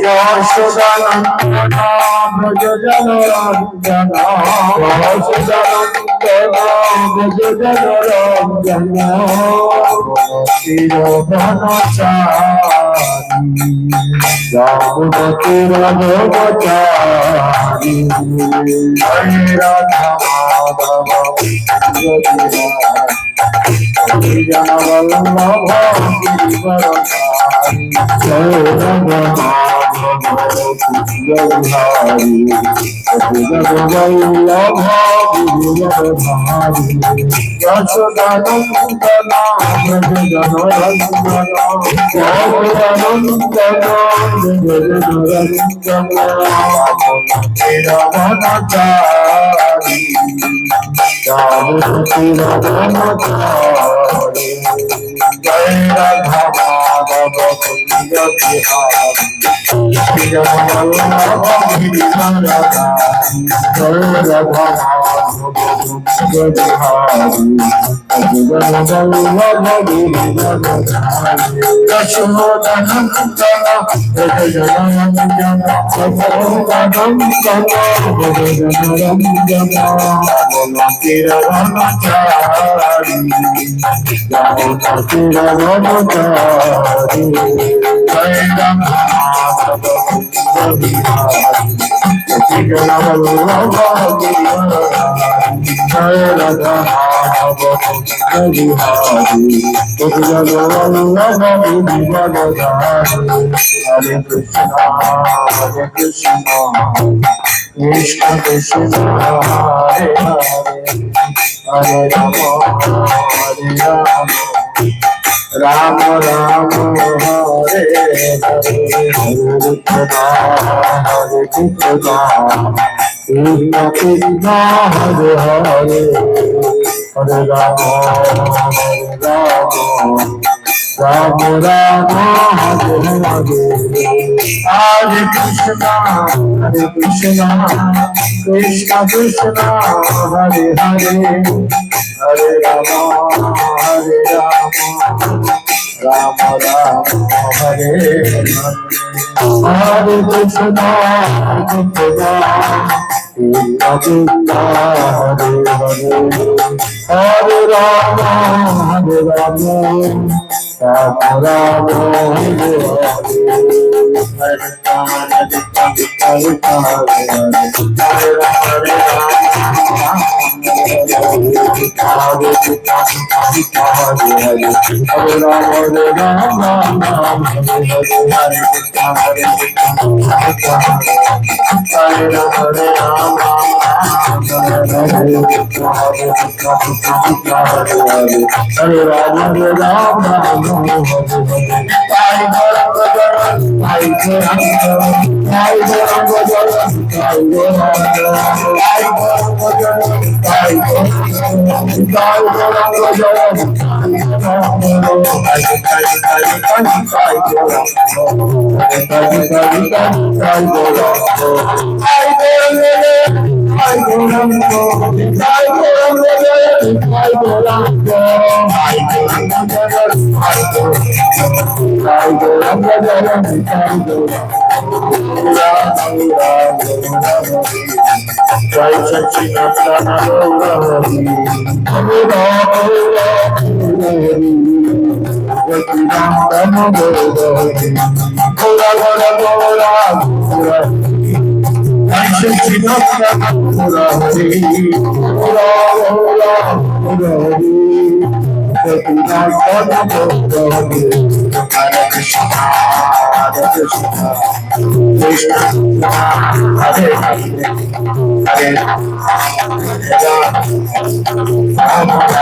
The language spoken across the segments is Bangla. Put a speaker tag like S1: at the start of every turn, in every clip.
S1: যশোদানন্দন ব্রজ জনরঞ্জন যশোদানন্দন ব্রজ জনরঞ্জন চিরবনচারী যমুনতীর ভবচারী জয় রাধা মাধব জনবল্লভ গিরিবরধারী জয় রাধা মাধব গিরিবরধারী জনবল্লভ গিরিবরধারী যশোদানন্দন ব্রজ জনরঞ্জন যশোদানন্দন ব্রজ জনরঞ্জন চিরবনচারী জয় রাধা মাধব কুঞ্জ বিহারী জনবল্লভ গিরিবরধারী জয় রাধা মাধব কুঞ্জ বিহারী জনবল্লভ গিরিবরধারী যশোদানন্দন ব্রজ জনরঞ্জন যশোদানন্দন ব্রজ জনরঞ্জন চিরবনচারী চিরবনচারী জয় রাধা মাধব কুঞ্জ বিহারী জনবল্লভ গিরিবরধারী জয় রাধা মাধব কুঞ্জ বিহারী জনবল্লভ গিরিবরধারী হরে কৃষ্ণ কৃষ্ণ কৃষ্ণ হরে হরে রাম রাম রাম হরে হরে হরে কৃষ্ণ কৃষ্ণ কৃষ্ণ হরে হরে হরে রাম রাম রাম হরে হরে হরে কৃষ্ণ কৃষ্ণ কৃষ্ণ হরে হরে হরে রাম রাম রাম হরে হরে কৃষ্ণ কৃষ্ণ কৃষ্ণ হরে হরে হরে রাম রাম রাম হরে Jai Sachinandana Gauri Hare Sachinandana Gauri Gora Gora Gora Gora Jai Sachinandana Gauri Gora Gora Gauri Sachinandana Gauri Hare Krishna Krishna Hare Hare Hare Rama Hare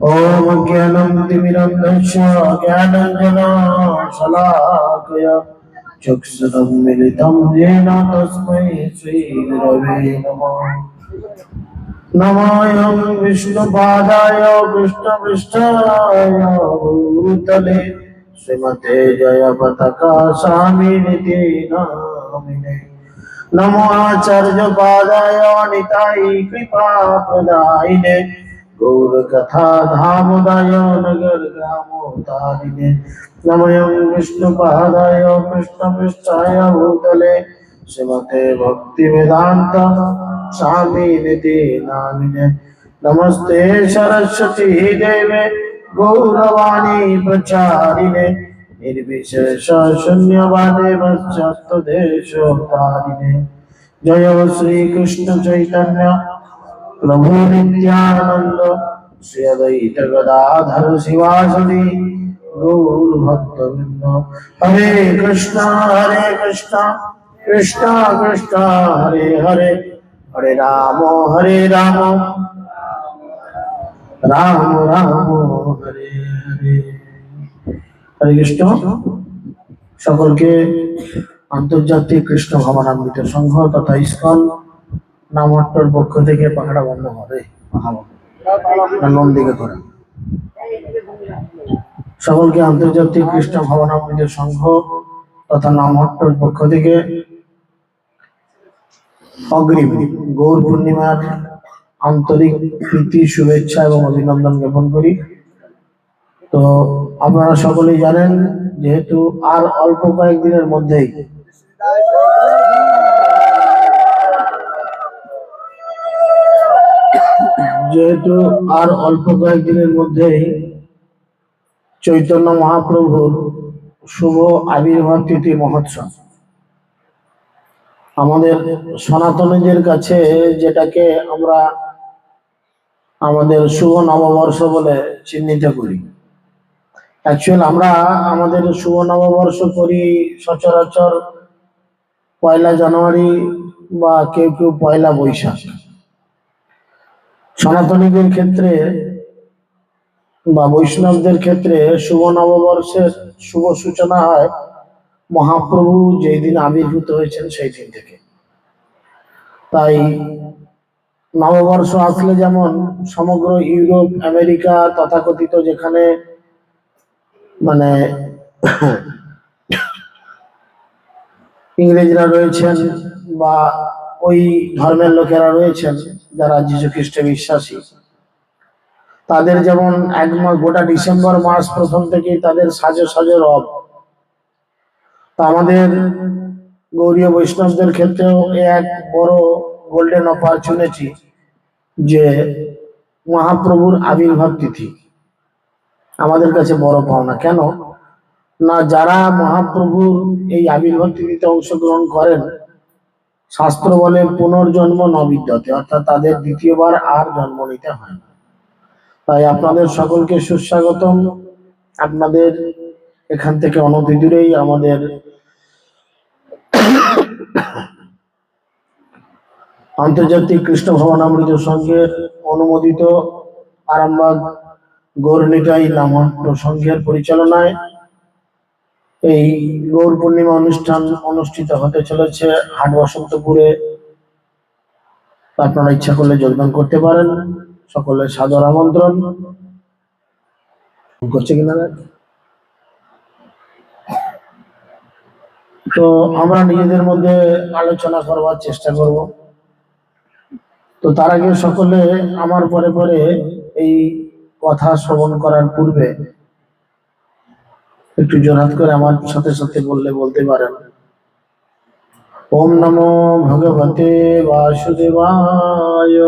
S2: ओम ज्ञानंतिमिरन्धस्य ज्ञानाञ्जनशलाकया चक्षुरुन्मीलितं येन तस्मै श्रीगुरवे नमः। नमायं विष्णुपादाय कृष्णपृष्ठाय भूतले श्रीमते जयपताका स्वामिनिति नामिने। नमो आचार्यपादाय निताय कृपाप्रदायिने गौरकथा धामोदय नगर ग्रामोदारिणे। नमयं विष्णुपादाय कृष्णपृष्ठाय भूतले श्रीमते भक्तिवेदांत स्वामिनिति नामिने। नमस्ते सरस्वती देवे गौरवाणी प्रचारिणे निर्विशेष शून्यवादे पश्चात्देशोत्तारिणे। जय श्री कृष्ण चैतन्य प्रभु नित्यानंद श्री अद्वैत गदाधर शिवासदि गौर भक्तवृंद। हरे कृष्णा कृष्णा कृष्णा हरे हरे हरे राम राम राम हरे हरे। हरे कृष्ण। সকলকে আন্তর্জাতিক কৃষ্ণ ভাবনামৃত সংঘ তথা ইসকন নামহট্টর পক্ষ থেকে পাহাড়া বন্ধ হবে নন্দিকে করা। সকলকে আন্তর্জাতিক কৃষ্ণ ভাবনামৃত সংঘ তথা নামহট্টর পক্ষ থেকে অগ্রিম গৌর পূর্ণিমার আন্তরিক প্রীতি শুভেচ্ছা এবং অভিনন্দন জ্ঞাপন করি। তো আপনারা সকলেই জানেন যেহেতু আর অল্প কয়েকদিনের মধ্যেই চৈতন্য মহাপ্রভুর শুভ আবির্ভাব তিথি মহোৎসব আমাদের সনাতনীদের কাছে যেটাকে আমরা আমাদের শুভ নববর্ষ বলে চিহ্নিত করি। অ্যাকচুয়াল আমরা আমাদের শুভ নববর্ষ করি সচরাচর 1 জানুয়ারি বা কেউ 1 বৈশাখ। সনাতনীদের ক্ষেত্রে বা বৈষ্ণবদের ক্ষেত্রে শুভ নববর্ষের শুভ সূচনা হয় মহাপ্রভু যেই দিন আবির্ভূত হয়েছেন সেই দিন থেকে। তাই নববর্ষ আসলে যেমন সমগ্র ইউরোপ আমেরিকা তথাকথিত যেখানে মানে ইংরেজরা রয়েছেন বা ওই ধর্মের লোকেরা রয়েছেন যারা যীশু খ্রিস্টে বিশ্বাসী, তাদের যেমন এক মাস গোটা ডিসেম্বর মাস প্রথম থেকেই তাদের সাজো সাজো রব, তা আমাদের গৌড়ীয় বৈষ্ণবদের ক্ষেত্রেও এক বড় গোল্ডেন অপরচুনিটি যে মহাপ্রভুর আবির্ভাব তিথি আমাদের কাছে বড় পাওনা। কেন না, যারা মহাপ্রভুর এই আবির্ভাব তিথিতে অংশগ্রহণ করেন, শাস্ত্র বলে পুনর্জন্ম নবিদ্যতে, অর্থাৎ তাদের দ্বিতীয়বার আর জন্ম নিতে হয় না। তাই আপনাদের সকলকে সুস্বাগতম। আপনাদের এখান থেকে অনতিদূরেই আমাদের আন্তর্জাতিক কৃষ্ণ ভবনামৃত সংঘের অনুমোদিত আরামবাগ গৌরনিতাই নামহট্ট সংঘের পরিচালনায় এই গৌর পূর্ণিমা অনুষ্ঠান অনুষ্ঠিত হতে চলেছে হাট বসন্তপুরে। আপনারা ইচ্ছা করলে যোগদান করতে পারেন। সকলের সাদর আমন্ত্রণ। করছে কিনা তো আমরা নিজেদের মধ্যে আলোচনা করবার চেষ্টা করব। তো তার আগে সকলে আমার পরে পরে এই কথা শ্রবণ করার পূর্বে একটু জোরহাত করে আমার সাথে সাথে বলতে পারেন, ওম নমো ভগবতে বাসুদেবায়,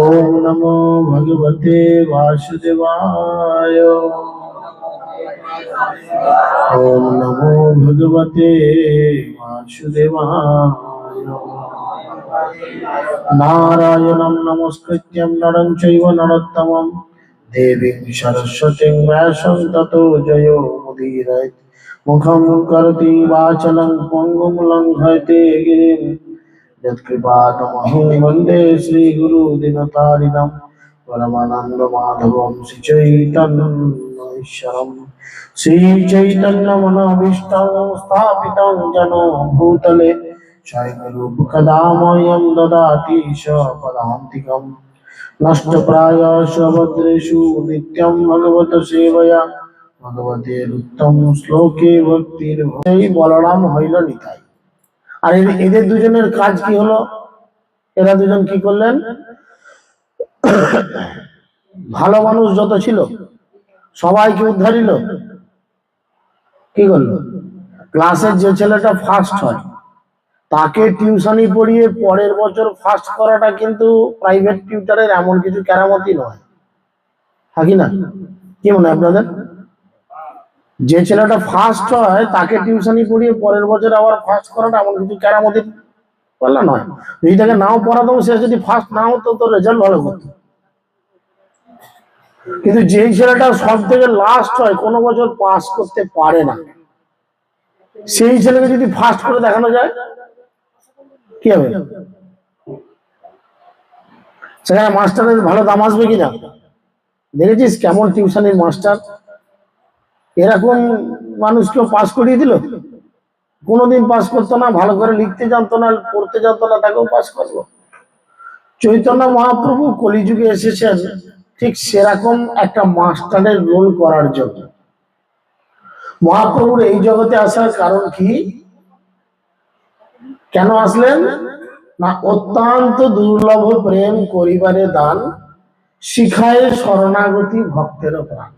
S2: ওম নমো ভগবতে বাসুদেবায়, ওম নমো ভগবতে বাসুদেবায়। নারায়ণং নমস্কৃত্যং নরং চৈব নরোত্তমং দেবীং সরস্বতীং ব্যাসং ততো জয়ো মুদীরয়েৎ। মুখং করোতি বাচালং পঙ্গুং লঙ্ঘয়তে গিরিং যৎকৃপাতমহং বন্দে শ্রীগুরু দীনতারিণং পরমানন্দ মাধবং শ্রীচৈতন্যঈশ্বরং। শ্রীচৈতন্যমনোভীষ্টং স্থাপিতং যেন ভূতলে স্বয়ং রূপকদাময়ং দদাতি স্বপদান্তিকং। নষ্টপ্রায়স্য ভদ্রেষু নিত্যং ভগবত সেবয়া ভগবতের উত্তম শ্লোকে ভক্তির। এই বলরাম হইল নিতাই। আর এদের দুজনের কাজ কি হলো? এরা দুজন কি করলেন? ভালো মানুষ যত ছিল সবাইকে উদ্ধারিল। কি করলো? ক্লাসের যে ছেলেটা ফার্স্ট হয় তাকে টিউশনি পড়িয়ে পরের বছর ফার্স্ট করাটা কিন্তু প্রাইভেট টিউটারের এমন কিছু কেরামতি নয়, থাকি না? কি মনে হয় আপনাদের? যে ছেলেটা ফার্স্ট হয় তাকে টিউশনি পড়িয়ে পরের বছর আবার ফার্স্ট করাটা এমন কিছু কেরামতি পারলা নয়। যদি তাকে নাও পড়াতাম, সে যদি ফার্স্ট না হতো তো রেজাল্ট ভালো করতো। কিন্তু যেই ছেলেটা সব থেকে লাস্ট হয়, কোনো বছর পাস করতে পারে না, সেই ছেলেকে যদি ফার্স্ট করে দেখানো যায় কি হবে? সেখানে মাস্টারের ভালো দাম আসবে কিনা? দেখেছিস কেমন টিউশনের মাস্টার? এরকম মানুষকেও পাস করিয়ে দিল। কোনোদিন পাস করতো না, ভালো করে লিখতে জানতো না, পড়তে জানতো না, তাকেও পাস করলো। চৈতন্য মহাপ্রভু কলিযুগে এসেছেন ঠিক সেরকম একটা মাস্টারের রোল করার জন্য। মহাপ্রভুর এই জগতে আসার কারণ কি? কেন আসলেন? না, অত্যন্ত দুর্লভ প্রেম করিবারে দান, শিখায় শরণাগতি ভক্তের প্রাণ।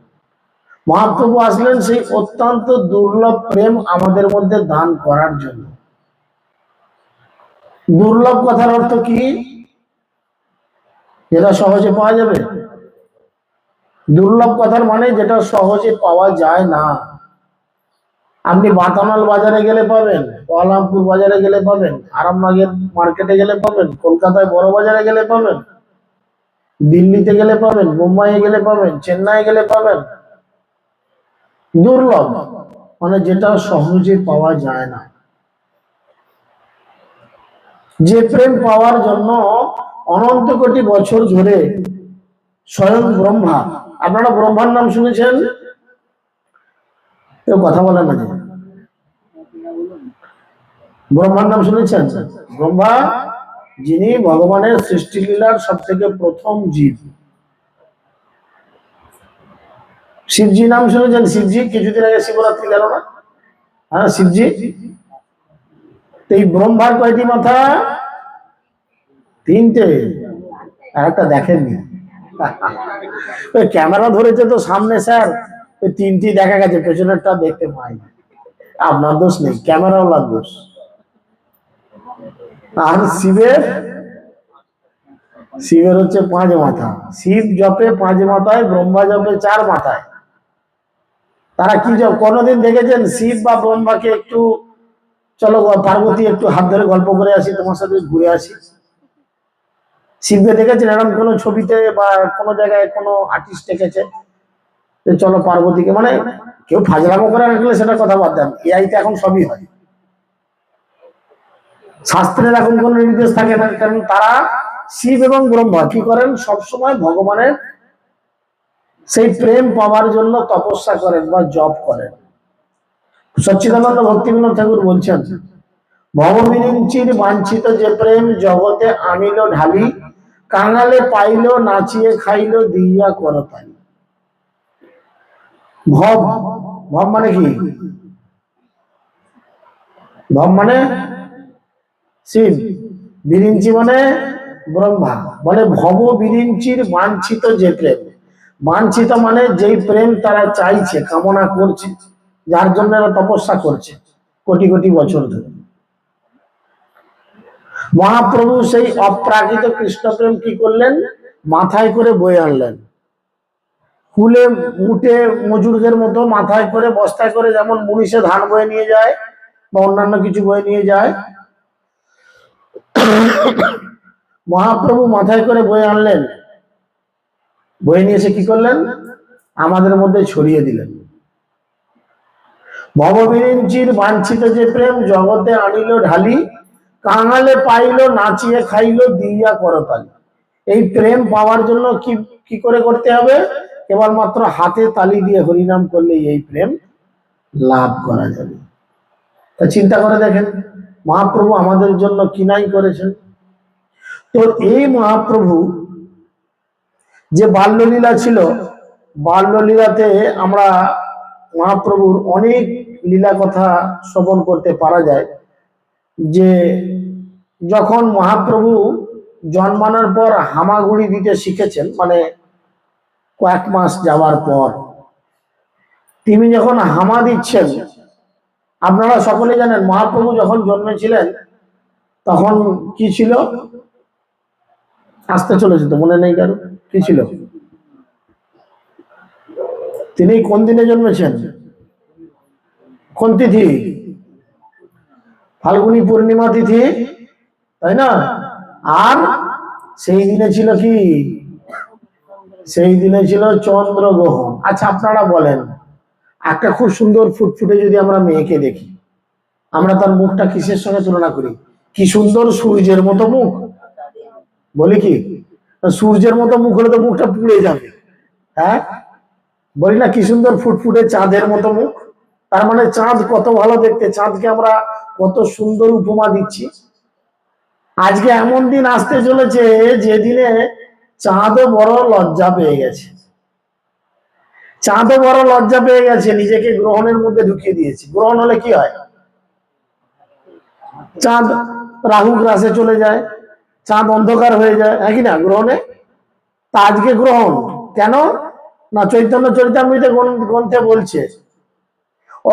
S2: মহাপ্রভু আসলেন সেই অত্যন্ত দুর্লভ প্রেম আমাদের মধ্যে দান করার জন্য। দুর্লভ কথার অর্থ কি? যেটা সহজে পাওয়া যাবে। দুর্লভ কথার মানে যেটা সহজে পাওয়া যায় না। আপনি বাতামাল বাজারে গেলে পাবেন, কোয়ালামপুর বাজারে গেলে পাবেন, আরামবাগের মার্কেটে গেলে পাবেন, কলকাতায় বড় বাজারে গেলে পাবেন, দিল্লিতে গেলে পাবেন, মুম্বাইয়ে গেলে পাবেন, চেন্নাই গেলে পাবেন। দুর্লভ মানে যেটা সহজে পাওয়া যায় না। যে প্রেম পাওয়ার জন্য অনন্ত কোটি বছর ধরে স্বয়ং ব্রহ্মা। আপনারা ব্রহ্মার নাম শুনেছেন? কেউ কথা বলেন না যে ব্রহ্মার নাম শুনেছেন? ব্রহ্মা যিনি ভগবানের সৃষ্টি লীলার সব থেকে প্রথম জীব। শিবজি নাম শুনেছেন? শিবজি কিছুদিন আগে শিবরাত্রি গেল না? হ্যাঁ, শিবজি। এই ব্রহ্মার কয়টি মাথা? তিনটে। আর একটা দেখেননি। ওই ক্যামেরা ধরেছে তো সামনে স্যার, ওই তিনটি দেখা গেছে, পেছনেরটা দেখতে পাইনি। আপনার দোষ নেই, ক্যামেরাওয়ালার দোষ। আর শিবের শিবের হচ্ছে 5 মাথা। শিব জপে 5 মাথায়, ব্রহ্মা জপে 4 মাথায়। তারা কি জপ? কোনোদিন দেখেছেন শিব বা ব্রহ্মাকে একটু চলো পার্বতী একটু হাত ধরে গল্প করে আসি, তোমার সাথে ঘুরে আসি? শিবকে দেখেছেন এরকম কোনো ছবিতে বা কোনো জায়গায় কোনো আর্টিস্ট দেখেছে যে চলো পার্বতীকে, মানে কেউ ফাজলামো করে রাখলে সেটা কথা বাদ দেন, এআইতে এখন সবই হয়। শাস্ত্রের এখন কোনো নির্দেশ থাকে না, কারণ তারা শিব এবং ব্রহ্মা কি করেন, সবসময় ভগবানের সেই প্রেম পাওয়ার জন্য তপস্যা করেন বা জপ করেন। সচ্চিদানন্দ ভক্তিবিনোদ ঠাকুর বলছেন, ভববিরিঞ্চির বাঞ্ছিত যে প্রেম জগতে আনিল ঢালি, কাঙালে পাইল নাচিয়ে খাইল দিয়া করতালি। ভব, ভব মানে কি? ভব মানে শিব, বিরিঞ্চি মানে ব্রহ্মা। বলে ভব বিরিঞ্চির বাঞ্ছিত যে প্রেম, বাঞ্ছিত মানে যেই প্রেম তারা চাইছে, কামনা করছে, যার জন্য এরা তপস্যা করছে কোটি কোটি বছর ধরে। মহাপ্রভু সেই অপ্রাকৃত কৃষ্ণ প্রেম কি করলেন, মাথায় করে বয়ে আনলেন। কুলে মুটে মজুরদের মতো মাথায় করে, বস্তায় করে, যেমন মুনিশে ধান বয়ে নিয়ে যায় বা অন্যান্য কিছু বয়ে নিয়ে যায়, মহাপ্রভু মাথায় করে বয়ে আনলেন। বয়ে নিয়ে এসে কি করলেন, আমাদের মধ্যে ছড়িয়ে দিলেন। ভববিরিঞ্চির বাঞ্ছিত যে প্রেম জগতে আনিল ঢালি, কাঙালে পাইল নাচিয়ে খাইল দিয়া করতালি। এই প্রেম পাওয়ার জন্য কি কি করে করতে হবে? কেবলমাত্র হাতে তালি দিয়ে হরিনাম করলেই এই প্রেম লাভ করা যাবে। তা চিন্তা করে দেখেন মহাপ্রভু আমাদের জন্য কি নাই করেছেন। তো এই মহাপ্রভু যে বাল্যলীলা ছিল, বাল্যলীলাতে আমরা মহাপ্রভুর অনেক লীলা কথা শ্রবণ করতে পারা যায়। যে যখন মহাপ্রভু জন্মানোর পর হামাগুড়ি দিতে শিখেছেন, মানে কয়েক মাস যাওয়ার পর তিনি যখন হামা দিচ্ছেন, আপনারা সকলে জানেন মহাপ্রভু যখন জন্মেছিলেন তখন কি ছিল, আসতে চলেছে তো মনে নেই কারো, কি ছিল? তিনি কোন দিনে জন্মেছেন? কোন তিথি? ফাল্গুনী পূর্ণিমা তিথি, তাই না? আর সেই দিনে ছিল কি? সেই দিনে ছিল চন্দ্রগ্রহণ। আচ্ছা আপনারা বলেন, একটা খুব সুন্দর ফুটফুটে যদি আমরা মেয়েকে দেখি, আমরা তার মুখটা কিসের সঙ্গে তুলনা করি? কি সুন্দর সূর্যের মতো মুখ, বলি কি? সূর্যের মতো মুখ হলে তো মুখটা পুড়ে যাবে, হ্যাঁ? বলি না কি সুন্দর ফুটফুটে চাঁদের মতো মুখ। তার মানে চাঁদ কত ভালো দেখতে, চাঁদকে আমরা কত সুন্দর উপমা দিচ্ছি। আজকে এমন দিন আসতে চলেছে যেদিনে চাঁদও বড় লজ্জা পেয়ে গেছে, চাঁদও বড় লজ্জা পেয়ে গেছে, নিজেকে গ্রহণের মধ্যে ঢুকিয়ে দিয়েছে। গ্রহণ হলে কি হয়? চাঁদ রাহু গ্রাসে চলে যায়, চাঁদ অন্ধকার হয়ে যায়, হ্যাঁ কি না? গ্রহণে। তা আজকে গ্রহণ কেন? না চৈতন্য চরিতামৃতে গ্রন্থে বলছে,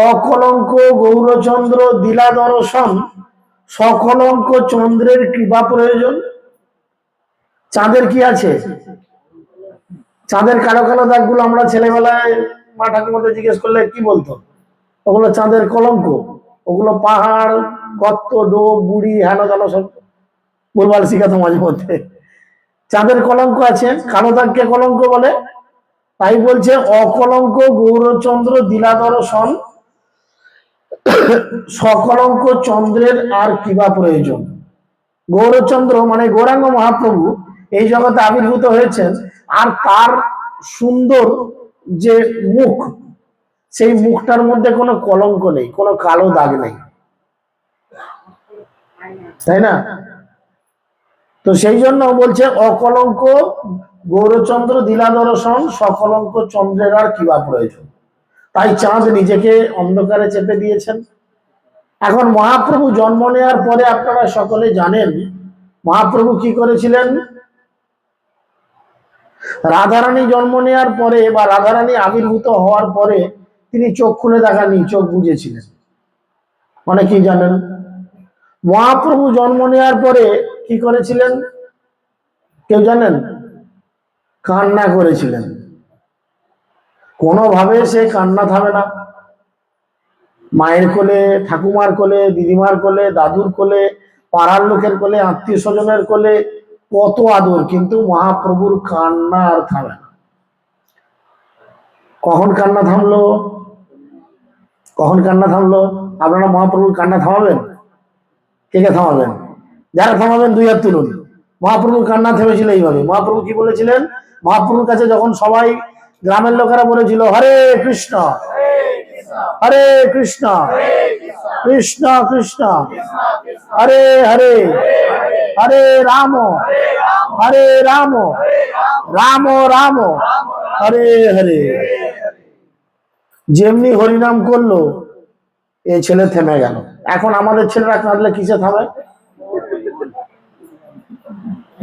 S2: অকলঙ্ক গৌরচন্দ্র দিলা দর্শন, সকলঙ্ক চন্দ্রের কৃপা প্রয়োজন। চাঁদের কি আছে? চাঁদের কালো কালো দাগগুলো আমরা ছেলেবেলায় মা ঠাকুমাদের জিজ্ঞেস করলে কি বলতো? ওগুলো চাঁদের কলঙ্ক, ওগুলো পাহাড়, গর্ত, ডোব, বুড়ি, হেন তেন সব ভুলভাল শিখাতো মাঝে মধ্যে। চাঁদের কলঙ্ক আছে, কালো দাগকে কলঙ্ক বলে। তাই বলছে অকলঙ্ক গৌরচন্দ্র দিলা দর্শন, সকলঙ্ক চন্দ্রের আর কিবা প্রয়োজন। গৌরচন্দ্র মানে গৌরাঙ্গ মহাপ্রভু, এই জগতে আবির্ভূত হয়েছেন, আর তার সুন্দর যে মুখ, সেই মুখটার মধ্যে কোনো কলঙ্ক নেই, কোনো কালো দাগ নেই, তাই না? তো সেই জন্য বলছে অকলঙ্ক গৌরচন্দ্র দিলা দর্শন, সকলঙ্ক চন্দ্রের আর কিবা প্রয়োজন। তাই চাঁদ নিজেকে অন্ধকারে চেপে দিয়েছেন। এখন মহাপ্রভু জন্ম নেওয়ার পরে আপনারা সকলে জানেন মহাপ্রভু কি করেছিলেন। রাধারানী জন্ম নেওয়ার পরে বা রাধারানী আবির্ভূত হওয়ার পরে তিনি চোখ খুলে দেখাননি, চোখ বুঝেছিলেন। অনেকেই জানেন। মহাপ্রভু জন্ম নেওয়ার পরে কি করেছিলেন কেউ জানেন? কান্না করেছিলেন। কোনোভাবে সে কান্না থামে না। মায়ের কোলে, ঠাকুমার কোলে, দিদিমার কোলে, দাদুর কোলে, পাড়ার লোকের কোলে, আত্মীয় স্বজনের কোলে, কত আদর, কিন্তু মহাপ্রভুর কান্না আর থামে না। কখন কান্না থামলো? কখন কান্না থামলো? আপনারা মহাপ্রভুর কান্না থামাবেন? কে কে থামাবেন? যারা থামাবেন দুই হাত তুলুন। মহাপ্রভুর কান্না থেমেছিল এইভাবে। মহাপ্রভু কি বলেছিলেন? মহাপ্রভুর কাছে যখন সবাই গ্রামের লোকেরা বলেছিল হরে কৃষ্ণ হরে কৃষ্ণ কৃষ্ণ কৃষ্ণ হরে হরে হরে রাম হরে রাম রাম রাম হরে হরে, যেমনি হরিনাম করলো এই ছেলে থেমে গেল। এখন আমাদের ছেলেরা কাঁদলে কিসে থামে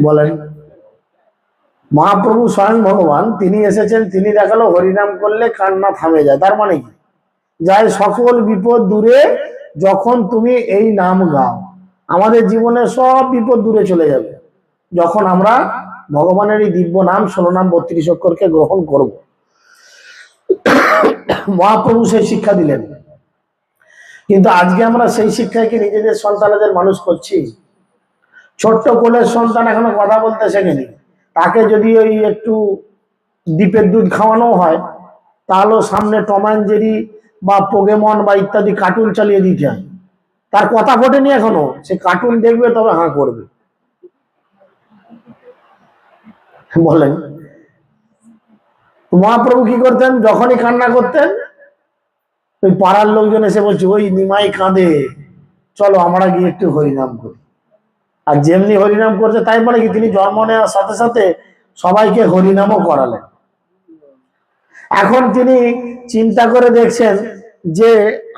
S2: বলেন? মহাপ্রভু স্বয়ং ভগবান, তিনি এসেছেন, তিনি দেখালো হরিনাম করলে কান্না থামে যায়। তার মানে কি? যায় সকল বিপদ দূরে যখন তুমি এই নাম গাও। আমাদের জীবনে সব বিপদ দূরে চলে যাবে যখন আমরা ভগবানের এই দিব্য নাম 16 নাম 32 অক্ষরকে গ্রহণ করব। মহাপ্রভু সেই শিক্ষা দিলেন, কিন্তু আজকে আমরা সেই শিক্ষাকে নিজেদের সন্তানদের মানুষ করছি। ছোট্ট কোলের সন্তান এখনো কথা বলতে শেখেনি, তাকে যদি ওই একটু ডিপের দুধ খাওয়ানো হয়, তাহলেও সামনে টম অ্যান্ড জেরি বা পোকেমন বা ইত্যাদি কার্টুন চালিয়ে দিতে হয়। তার কথা ফোটেনি এখনো, সে কার্টুন দেখবে তবে হাঁ করবে। বলেন, মহাপ্রভু কি করতেন? যখনই কান্না করতেন, ওই পাড়ার লোকজন এসে বলছে ওই নিমাই কাঁদে, চলো আমরা গিয়ে একটু হরিনাম করি। আর যেমনি হরিনাম করছে, তাই মানে কি তিনি জন্ম নেওয়ার সাথে সাথে সবাইকে হরিনামও করালেন। এখন তিনি চিন্তা করে দেখছেন যে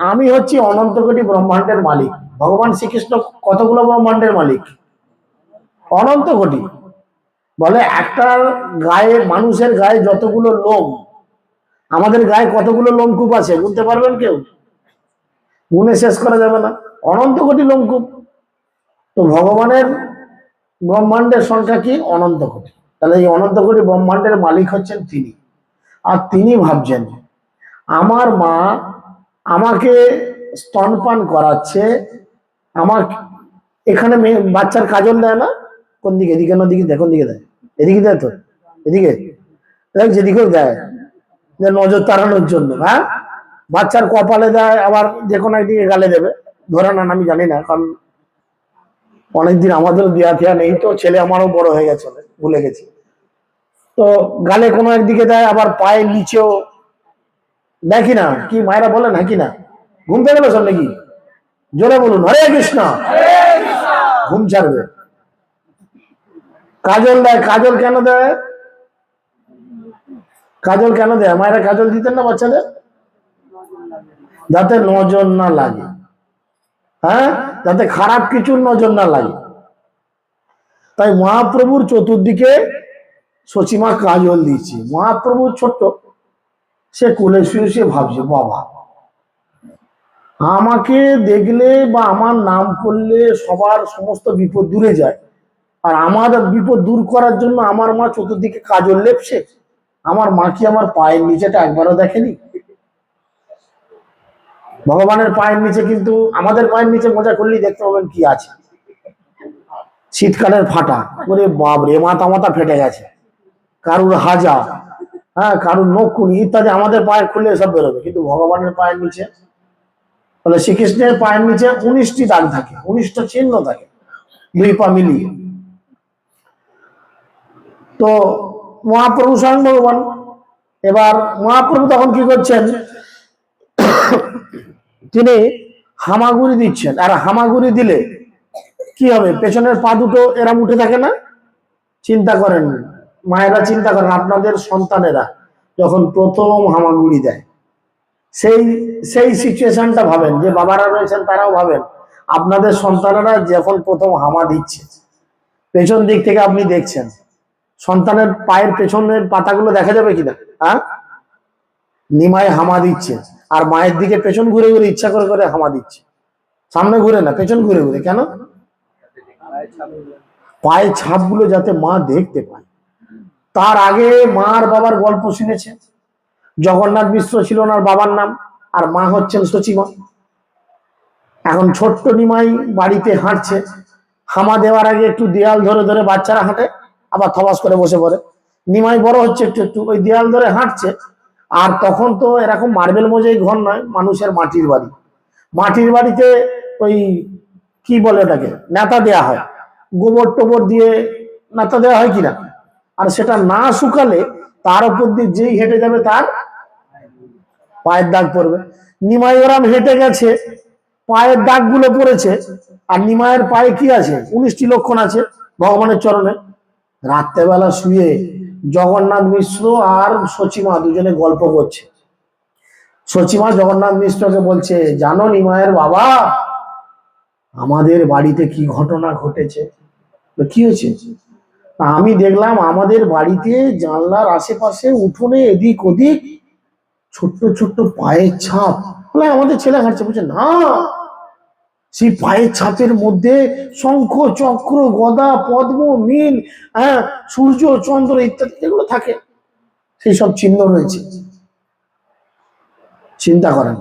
S2: আমি হচ্ছি অনন্ত কোটি ব্রহ্মাণ্ডের মালিক। ভগবান শ্রীকৃষ্ণ কতগুলো ব্রহ্মাণ্ডের মালিক? অনন্ত কোটি। বলে একটা গায়ে, মানুষের গায়ে যতগুলো লোম, আমাদের গায়ে কতগুলো লোমকূপ আছে গুনতে পারবেন কেউ? গুনে শেষ করা যাবে না, অনন্ত কোটি লোমকূপ। তো ভগবানের ব্রহ্মাণ্ডের সংখ্যা কি? অনন্ত কোটি। তাহলে এই অনন্ত কোটি ব্রহ্মাণ্ডের মালিক হচ্ছেন তিনি। আর তিনি ভাবছেন আমার মা আমাকে স্তনপান করাচ্ছে, আমার এখানে বাচ্চার কাজল দেয় না? কোন দিকে? এদিকে না দিকে দেয়? কোন দিকে দেয়? এদিকে দেয় তো, এদিকে দেখ, যেদিকেও দেয়, যে নজর তাড়ানোর জন্য। হ্যাঁ, বাচ্চার কপালে দেয়, আবার যে কোনো একদিকে গালে দেবে, ধরে না আমি জানি না, কারণ অনেকদিন আমাদেরও দেয়া থেয়া নেই তো, ছেলে আমারও বড় হয়ে গেছে, ভুলে গেছি। তো গালে কোনো একদিকে দেয়, আবার পায়ের নিচেও দেখি না। কি মায়েরা বলেন হ্যাঁ কি না? ঘুম পেয়ে গেল সব নাকি? জোরে বলুন হরে কৃষ্ণ। ঘুম ছাড়বে। কাজল দেয়, কাজল কেন দেয়? কাজল কেন দেয়? মায়েরা কাজল দিতেন না বাচ্চাদের? যাতে নজর না লাগে, হ্যাঁ, যাতে খারাপ কিছুর নজর না লাগে। তাই মহাপ্রভুর চতুর্দিকে সচিমা কাজল দিচ্ছে। মহাপ্রভু ছোট্ট, সে কোলে শুয়ে শুয়ে ভাবছে বাবা আমাকে দেখলে বা আমার নাম করলে সবার সমস্ত বিপদ দূরে যায়, আর আমার বিপদ দূর করার জন্য আমার মা চতুর্দিকে কাজল লেপছে। আমার মা কি আমার পায়ের নিচেটা একবারও দেখেনি? ভগবানের পায়ের নিচে, কিন্তু আমাদের পায়ের নিচে মজা করলেই দেখতে পাবেন কি আছে। শীতকালের ফাটা, ওরে বাবরে, মাথা মাথা ফেটে গেছে, কারুর হাজা, হ্যাঁ, কারুর নকুনি ইত্যাদি আমাদের পায়ের খুলে সব বেরোবে, কিন্তু ভগবানের পায়ের নিচে, বলে শ্রীকৃষ্ণের পায়ের নিচে 19টি দাগ থাকে, 19টা চিহ্ন থাকে, দুই পা মিলিয়ে। তো মহাপ্রভু স্বয়ং ভগবান, এবার মহাপ্রভু তখন কি করছেন, তিনি হামাগুড়ি দিচ্ছেন। আর হামাগুড়ি দিলে কি হবে, পেছনের পা দুটো এরা উঠে থাকে না? চিন্তা করেন, মায়েরা চিন্তা করেন, আপনাদের সন্তানেরা যখন প্রথম হামাগুড়ি দেয়, সেই সেই সিচুয়েশনটা ভাবেন, যে বাবারা রয়েছেন তারাও ভাবেন, আপনাদের সন্তানেরা যখন প্রথম হামা দিচ্ছে, পেছন দিক থেকে আপনি দেখছেন, সন্তানের পায়ের পেছনের পাতাগুলো দেখা যাবে কিনা? হ্যাঁ, নিমাই হামা দিচ্ছে, আর মায়ের দিকে পেছন ঘুরে ঘুরে ইচ্ছা করে করে হামা দিচ্ছে, সামনে ঘুরে না, পেছন ঘুরে ঘুরে। কেন? পায়ের ছাপগুলো যাতে মা দেখতে পায়। তার আগে মার বাবার গল্প শুনেছে। জগন্নাথ মিশ্র ছিল ওনার বাবার নাম, আর মা হচ্ছেন সচিমা। এখন ছোট্ট নিমাই বাড়িতে হাঁটছে, হামা দেওয়ার আগে একটু দেয়াল ধরে ধরে বাচ্চারা হাঁটে, আবার থবাস করে বসে পড়ে। নিমাই বড় হচ্ছে একটু একটু, ওই দেয়াল ধরে হাঁটছে। আর তখন তো এরকম মার্বেল মোজাই ঘর নয়, মানুষের মাটির বাড়ি। মাটির বাড়িতে ওই কি বলে ওটাকে, নেতা দেয়া হয়, গোবর টোবর দিয়ে নেতা দেওয়া হয় কিনা। আর সেটা না শুকালে তার উপর দিয়ে যেই হেঁটে যাবে তার পায়ের দাগ পড়বে। নিমাই ওরাম হেঁটে গেছে, পায়ের দাগ গুলো পড়েছে। আর নিমায়ের পায়ে কি আছে, 19টি লক্ষণ আছে ভগবানের চরণে। রাত্রেবেলা শুয়ে জগন্নাথ মিশ্র আর সচিমা দুজনে গল্প করছে। সচিমা জগন্নাথ মিশ্রকে বলছে, জানো নিমায়ের বাবা, আমাদের বাড়িতে কি ঘটনা ঘটেছে? কি হয়েছে? আমি দেখলাম আমাদের বাড়িতে জানলার আশেপাশে উঠোনে এদিক ওদিক ছোট্ট ছোট্ট পায়ের ছাপ। বলে আমাদের ছেলে হাঁটছে। বলছে না, সেই পায়ের ছাপের মধ্যে শঙ্খ চক্র গদা পদ্ম মিল, হ্যাঁ, সূর্য চন্দ্র ইত্যাদি এগুলো থাকে, সেই সব চিহ্ন রয়েছে। চিন্তা করেন,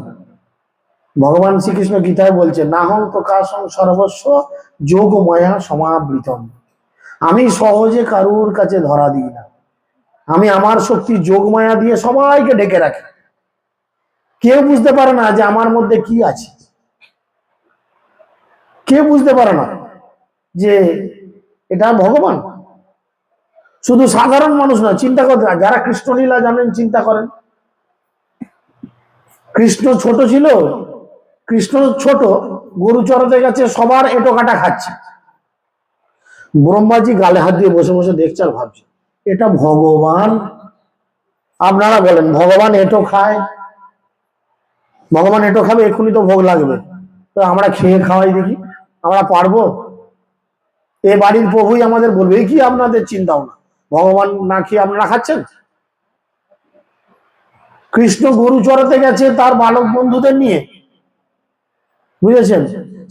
S2: ভগবান শ্রীকৃষ্ণ গীতায় বলছে, নাহং প্রকাশং সর্বস্ব যোগ মায়া সমাবৃতম। আমি সহজে কারুর কাছে ধরা দিই না, আমি আমার শক্তি যোগ মায়া দিয়ে সবাইকে ঢেকে রাখি। কেউ বুঝতে পারে না যে আমার মধ্যে কি আছে, কেউ বুঝতে পারে না যে এটা ভগবান। শুধু সাধারণ মানুষ না, চিন্তা করতে, যারা কৃষ্ণলীলা জানেন চিন্তা করেন। কৃষ্ণ ছোট ছিল, কৃষ্ণ ছোট, গরু চড়াতে গেছে, সবার এঁটো কাটা খাচ্ছে। ব্রহ্মাজি গালে হাত দিয়ে বসে বসে দেখছে আর ভাবছে, এটা ভগবান? আপনারা বলেন, ভগবান এঁটো খায়? ভগবান এঁটো খাবে? এক্ষুনি তো ভোগ লাগবে। তো আমরা খেয়ে খাওয়াই দেখি, আমরা পারবো? এ বাড়ির প্রভুই আমাদের বলবে, কি আপনাদের চিন্তাও না, ভগবান না খেয়ে আপনারা খাচ্ছেন? কৃষ্ণ গরু চড়াতে গেছে তার বালক বন্ধুদের নিয়ে, বুঝেছেন?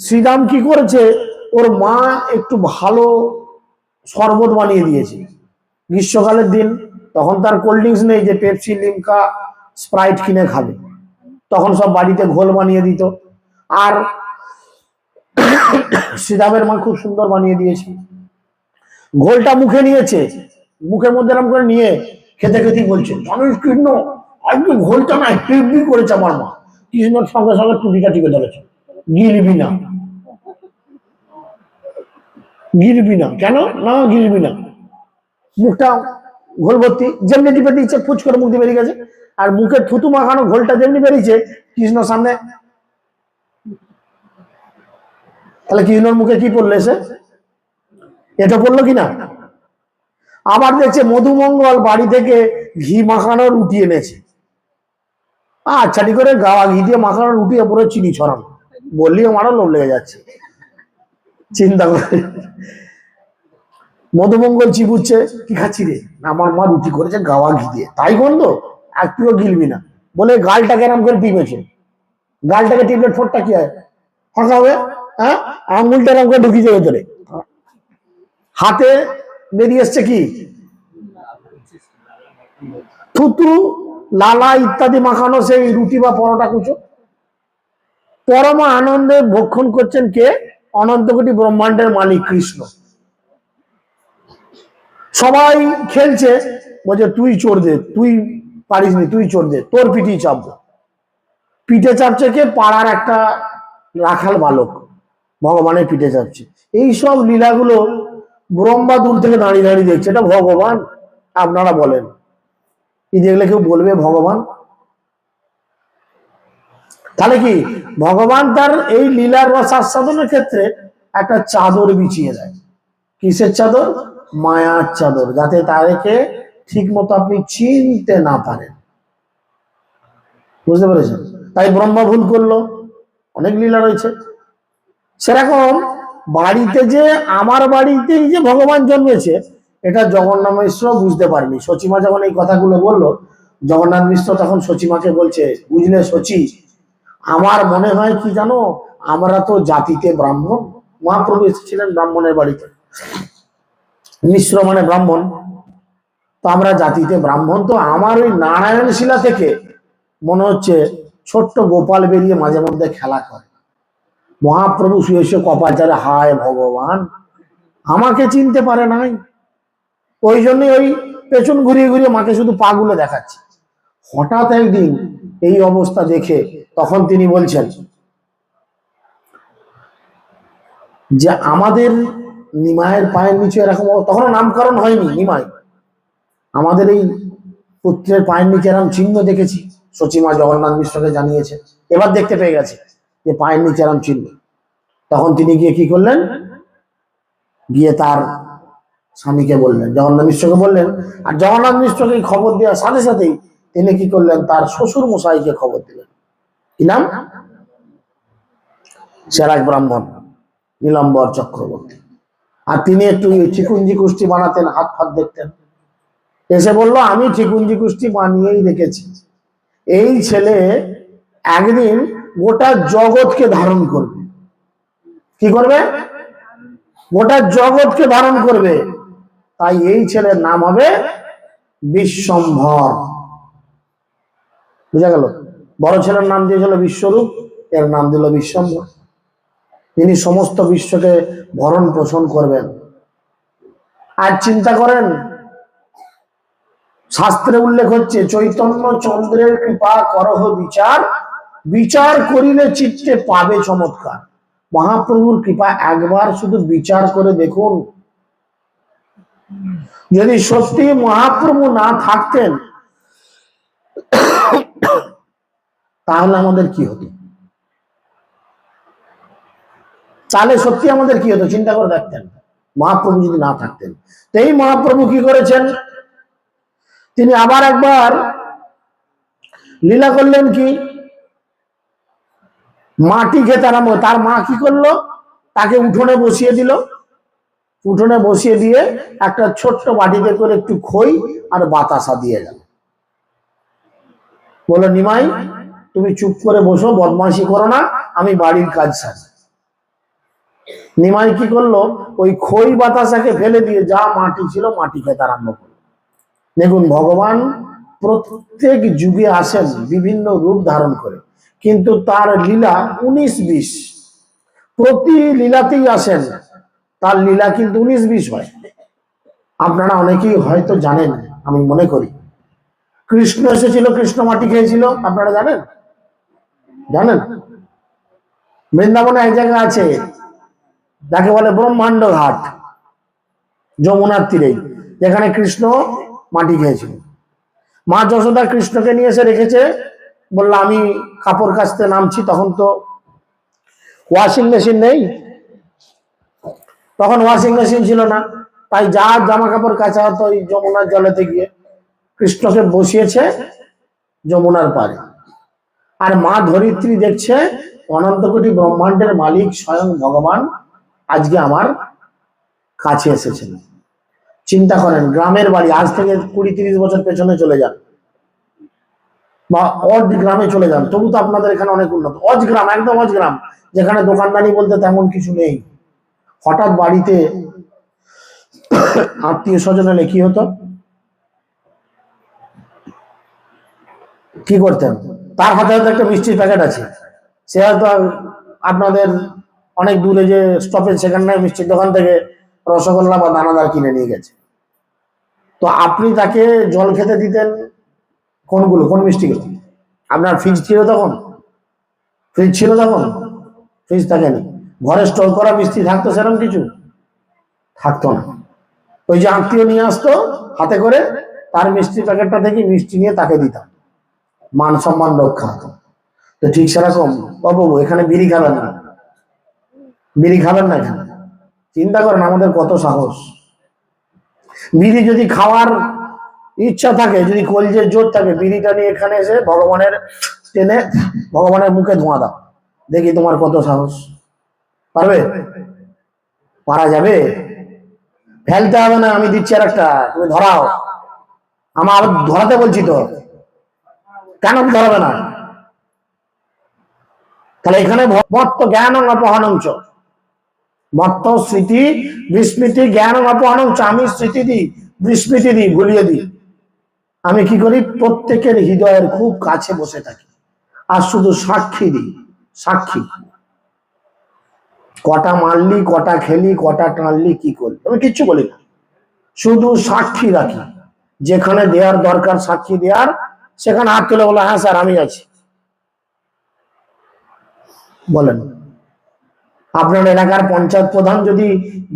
S2: শ্রীরাম কি করেছে, ওর মা একটু ভালো শরবত বানিয়ে দিয়েছে। গ্রীষ্মকালের দিন, তখন তার কোল্ড ড্রিঙ্কস নেই যে পেপসি লিমকা স্প্রাইট কিনে খাবে, তখন সব বাড়িতে ঘোল বানিয়ে দিত। আর শ্রীরামের মা খুব সুন্দর বানিয়ে দিয়েছে। ঘোলটা মুখে নিয়েছে, মুখের মধ্যে এরকম করে নিয়ে খেতে খেতেই বলছে, জানিস কৃষ্ণ, আজকে ঘোলটা না হেভি করেছে আমার মা। কৃষ্ণর সঙ্গে সঙ্গে টুটিটা টিপে ধরেছে, গিলবি না, গিলবি না। কেন না গিলবি না? মুখটা ঘোল ভর্তি, যেমনি টিপে দিচ্ছে ফুচ করে মুখ দিয়ে বেরিয়ে গেছে। আর মুখে থুতু মাখানো ঘোলটা যেমনি বেরিয়েছে কৃষ্ণ সামনে, তাহলে কৃষ্ণর মুখে কি পড়লো এসে? এটা পড়লো কিনা? আবার দেখছে মধুমঙ্গল বাড়ি থেকে ঘি মাখানো রুটি এনেছে, আচ্ছাটি করে গাওয়া ঘি দিয়ে মাখানো রুটি, পুরো চিনি ছড়ানো। বললি আমারও লোভ লেগে যাচ্ছে, চিন্তা করে। মধুমঙ্গল চিবুচ্ছে, কি খাচ্ছি রে? আমার মা রুটি করেছে গাওয়া ঘি দিয়ে, তাই গন্ধ, একটুও গিলবি না বলে গালটাকে এরম করে টিপেছে। গালটাকে টিপলে ঠোঁটটা কি হয়, ফাঁকা হবে। হ্যাঁ, আঙুলটা এরম করে ঢুকিয়েছে ভেতরে, হাতে বেরিয়ে এসছে কি থুতু লালা ইত্যাদি মাখানো সেই রুটি বা পরোটা কুচো। পরম আনন্দে ভক্ষণ করছেন কে? অনন্ত কোটি ব্রহ্মাণ্ডের মালিক কৃষ্ণ। সবাই খেলছে, বলছে তুই চোর দে, তুই পারিস নি, তুই চোর দে, তোর পিঠেই চাপবো। পিঠে চাপছে কে? পাড়ার একটা রাখাল বালক ভগবানের পিঠে চাপছে। এইসব লীলাগুলো ব্রহ্মা দূর থেকে দাঁড়িয়ে দাঁড়িয়ে দেখছে, এটা ভগবান? আপনারা বলেন, কি দেখলে কেউ বলবে ভগবান? তাহলে কি ভগবান তার এই লীলার রস আস্বাদনের ক্ষেত্রে একটা চাদর বিছিয়ে দেয়। কিসের চাদর? মায়ার চাদর, যাতে তাদেরকে ঠিক মতো আপনি চিনতে না পারেন। বুঝতে পেরেছেন? তাই ব্রহ্মা ভুল করলো, অনেক লীলা রয়েছে। সেরকম বাড়িতে যে আমার বাড়িতেই যে ভগবান জন্মেছে, এটা জগন্নাথ মিশ্র বুঝতে পারেনি। সচিমা যখন এই কথাগুলো বললো, জগন্নাথ মিশ্র তখন সচিমাকে বলছে, বুঝলে সচি, আমার মনে হয় কি জানো, আমরা তো জাতিতে ব্রাহ্মণ। মহাপ্রভু এসেছিলেন ব্রাহ্মণের বাড়িতে, মিশ্র মানে ব্রাহ্মণ, তো আমরা জাতিতে ব্রাহ্মণ, তো আমার ওই নারায়ণ শিলা থেকে মনে হচ্ছে ছোট্ট গোপাল বেরিয়ে মাঝে মধ্যে খেলা করে। মহাপ্রভু শুয়ে শুয়ে কপাল চারে, হায় ভগবান, আমাকে চিনতে পারে নাই, ওই জন্যই ওই পেছন ঘুরিয়ে ঘুরিয়ে মাকে শুধু পা গুলো দেখাচ্ছে। হঠাৎ একদিন এই অবস্থা দেখে তখন তিনি বলছেন যে আমাদের নিমায়ের পায়ের নিচে এরকম, তখনও নামকরণ হয়নি নিমাই, আমাদের এই পুত্রের পায়ের নিচে এরকম চিহ্ন দেখেছি। সচিমা জগন্নাথ মিশ্রকে জানিয়েছে, এবার দেখতে পেয়ে গেছে যে পায়ের নিচে এরকম চিহ্ন। তখন তিনি গিয়ে কি করলেন, গিয়ে তার স্বামীকে বললেন, জগন্নাথ মিশ্রকে বললেন। আর জগন্নাথ মিশ্রকে খবর দেওয়ার সাথে সাথেই তিনি কি করলেন, তার শ্বশুর মশাইকে খবর দিলেন। কি নাম? সেরাক ব্রাহ্মণ নীলম্বর চক্রবর্তী। আর তিনি একটু চিকুঞ্জি কুষ্টি বানাতেন, হাত ফাত দেখতেন। এসে বলল, আমি চিকুঞ্জি কুষ্টি বানিয়েই রেখেছি, এই ছেলে একদিন গোটা জগৎকে ধারণ করবে। কি করবে? গোটা জগৎকে ধারণ করবে। তাই এই ছেলের নাম হবে বিশ্বম্ভর। বুঝা গেল? বড় ছেলের নাম দিয়েছিল বিশ্বরূপ, এর নাম দিল বিশ্বম্ভর। তিনি সমস্ত বিশ্বকে ভরণ পোষণ করবেন। আর চিন্তা করেন, শাস্ত্রে উল্লেখ হচ্ছে, চৈতন্য চন্দ্রের কৃপা করহ বিচার, বিচার করিলে চিত্তে পাবে চমৎকার। মহাপ্রভুর কৃপা একবার শুধু বিচার করে দেখুন। যদি সত্যি মহাপ্রভু না থাকতেন তাহলে আমাদের কি হতো? তাহলে সত্যি আমাদের কি হতো চিন্তা করে দেখতেন, মহাপ্রভু যদি না থাকতেন। তো এই মহাপ্রভু কি করেছেন, তিনি আবার একবার লীলা করলেন। কি? মাটি খেতে আরম্ভ, তার মা কি করলো, তাকে উঠোনে বসিয়ে দিল। উঠোনে বসিয়ে দিয়ে একটা ছোট্ট বাটিতে করে একটু খই আর বাতাসা দিয়ে গেল। বললো, নিমাই তুমি চুপ করে বসো, বদমাইশি করো না, আমি বাড়ির কাজ সারি। নিমাই কি করলো, ওই খই বাতাসাকে ফেলে দিয়ে যা মাটি ছিল মাটি খেতে আরম্ভ করলো। দেখুন, ভগবান প্রত্যেক যুগে আসেন বিভিন্ন রূপ ধারণ করে, কিন্তু তার লীলা 19-20, প্রতি লীলাতেই আসেন, তার লীলা কিন্তু 19-20 হয়। আপনারা অনেকেই হয়তো জানেন, আমি মনে করি কৃষ্ণ এসেছিল, কৃষ্ণ মাটি খেয়েছিল, আপনারা জানেন? জানেন? বৃন্দাবনে এক জায়গা আছে যাকে বলে ব্রহ্মাণ্ড ঘাট, যমুনার তীরেই, যেখানে কৃষ্ণ মাটি খেয়েছিল। মা যশোদা কৃষ্ণকে নিয়ে এসে রেখেছে, বললো আমি কাপড় কাচতে নামছি। তখন তো ওয়াশিং মেশিন নেই, তখন ওয়াশিং মেশিন ছিল না, তাই যা জামা কাপড় কাচা হতো ওই যমুনার জলেতে গিয়ে। কৃষ্ণকে বসিয়েছে যমুনার পারে, আর মা ধরিত্রী দেখছে অনন্ত কোটি ব্রহ্মাণ্ডের মালিক স্বয়ং ভগবান আজকে আমার কাছে এসেছেন। চিন্তা করেন, গ্রামের বাড়ি, আজ থেকে 20-30 বছর পেছনে চলে যান, বা অজ গ্রামে চলে যান, তবু তো আপনাদের এখানে অনেক উন্নত। অজ গ্রাম, একদম অজ গ্রাম, যেখানে দোকানদানি বলতে তেমন কিছু নেই। হঠাৎ বাড়িতে আত্মীয় স্বজন এলে কি হতো, কি করতেন? তার হাতে হয়তো একটা মিষ্টির প্যাকেট আছে, সে হয়তো আপনাদের অনেক দূরে যে স্টপেজ, সেখানে মিষ্টির দোকান থেকে রসগোল্লা বা দানাদার কিনে নিয়ে গেছে। তো আপনি তাকে জল খেতে দিতেন কোনগুলো, কোন মিষ্টিগুলো? আপনার ফ্রিজ ছিল তখন? ফ্রিজ ছিল তখন? ফ্রিজ থাকেনি। ঘরে স্টোর করা মিষ্টি থাকতো সেরকম কিছু? থাকতো না। ওই যে আত্মীয় নিয়ে আসতো হাতে করে, তার মিষ্টি প্যাকেটটা থেকে মিষ্টি নিয়ে তাকে দিতাম, মান সম্মান রক্ষা হতো। তো ঠিক সেরকম বাবু এখানে বিড়ি খাবেন না, বিড়ি খাবেন না এখানে। চিন্তা করেন আমাদের কত সাহস। বিড়ি যদি খাওয়ার ইচ্ছা থাকে, যদি কলজের জোর থাকে, বিড়িটা নিয়ে এখানে এসে ভগবানের টেনে ভগবানের মুখে ধোঁয়া দাও, দেখি তোমার কত সাহস। পারবে? পারা যাবে? ফেলতে হবে না, আমি দিচ্ছি আর একটা, তুমি ধরাও। আমার ধরাতে বলছি তো, কেন ধরাবে না? তাহলে এখানে মত্ত জ্ঞান অপহরণঞ্চ, মত্ত স্মৃতি বিস্মৃতি জ্ঞান অপহরণঞ্চ। আমি স্মৃতি দিই, বিস্মৃতি দিই, ভুলিয়ে দিই। আমি কি করি? প্রত্যেকের হৃদয়ের খুব কাছে বসে থাকি আর শুধু সাক্ষী দিই, সাক্ষী। কটা মারলি, কটা খেলি, কটা টানলি, কি করলি, আমি কিচ্ছু বলি না, শুধু সাক্ষী রাখি। যেখানে দেওয়ার দরকার সাক্ষী দেওয়ার, সেখানে হাত তুলে বলো হ্যাঁ স্যার আমি আছি। বলেন, আপনার এলাকার পঞ্চায়েত প্রধান যদি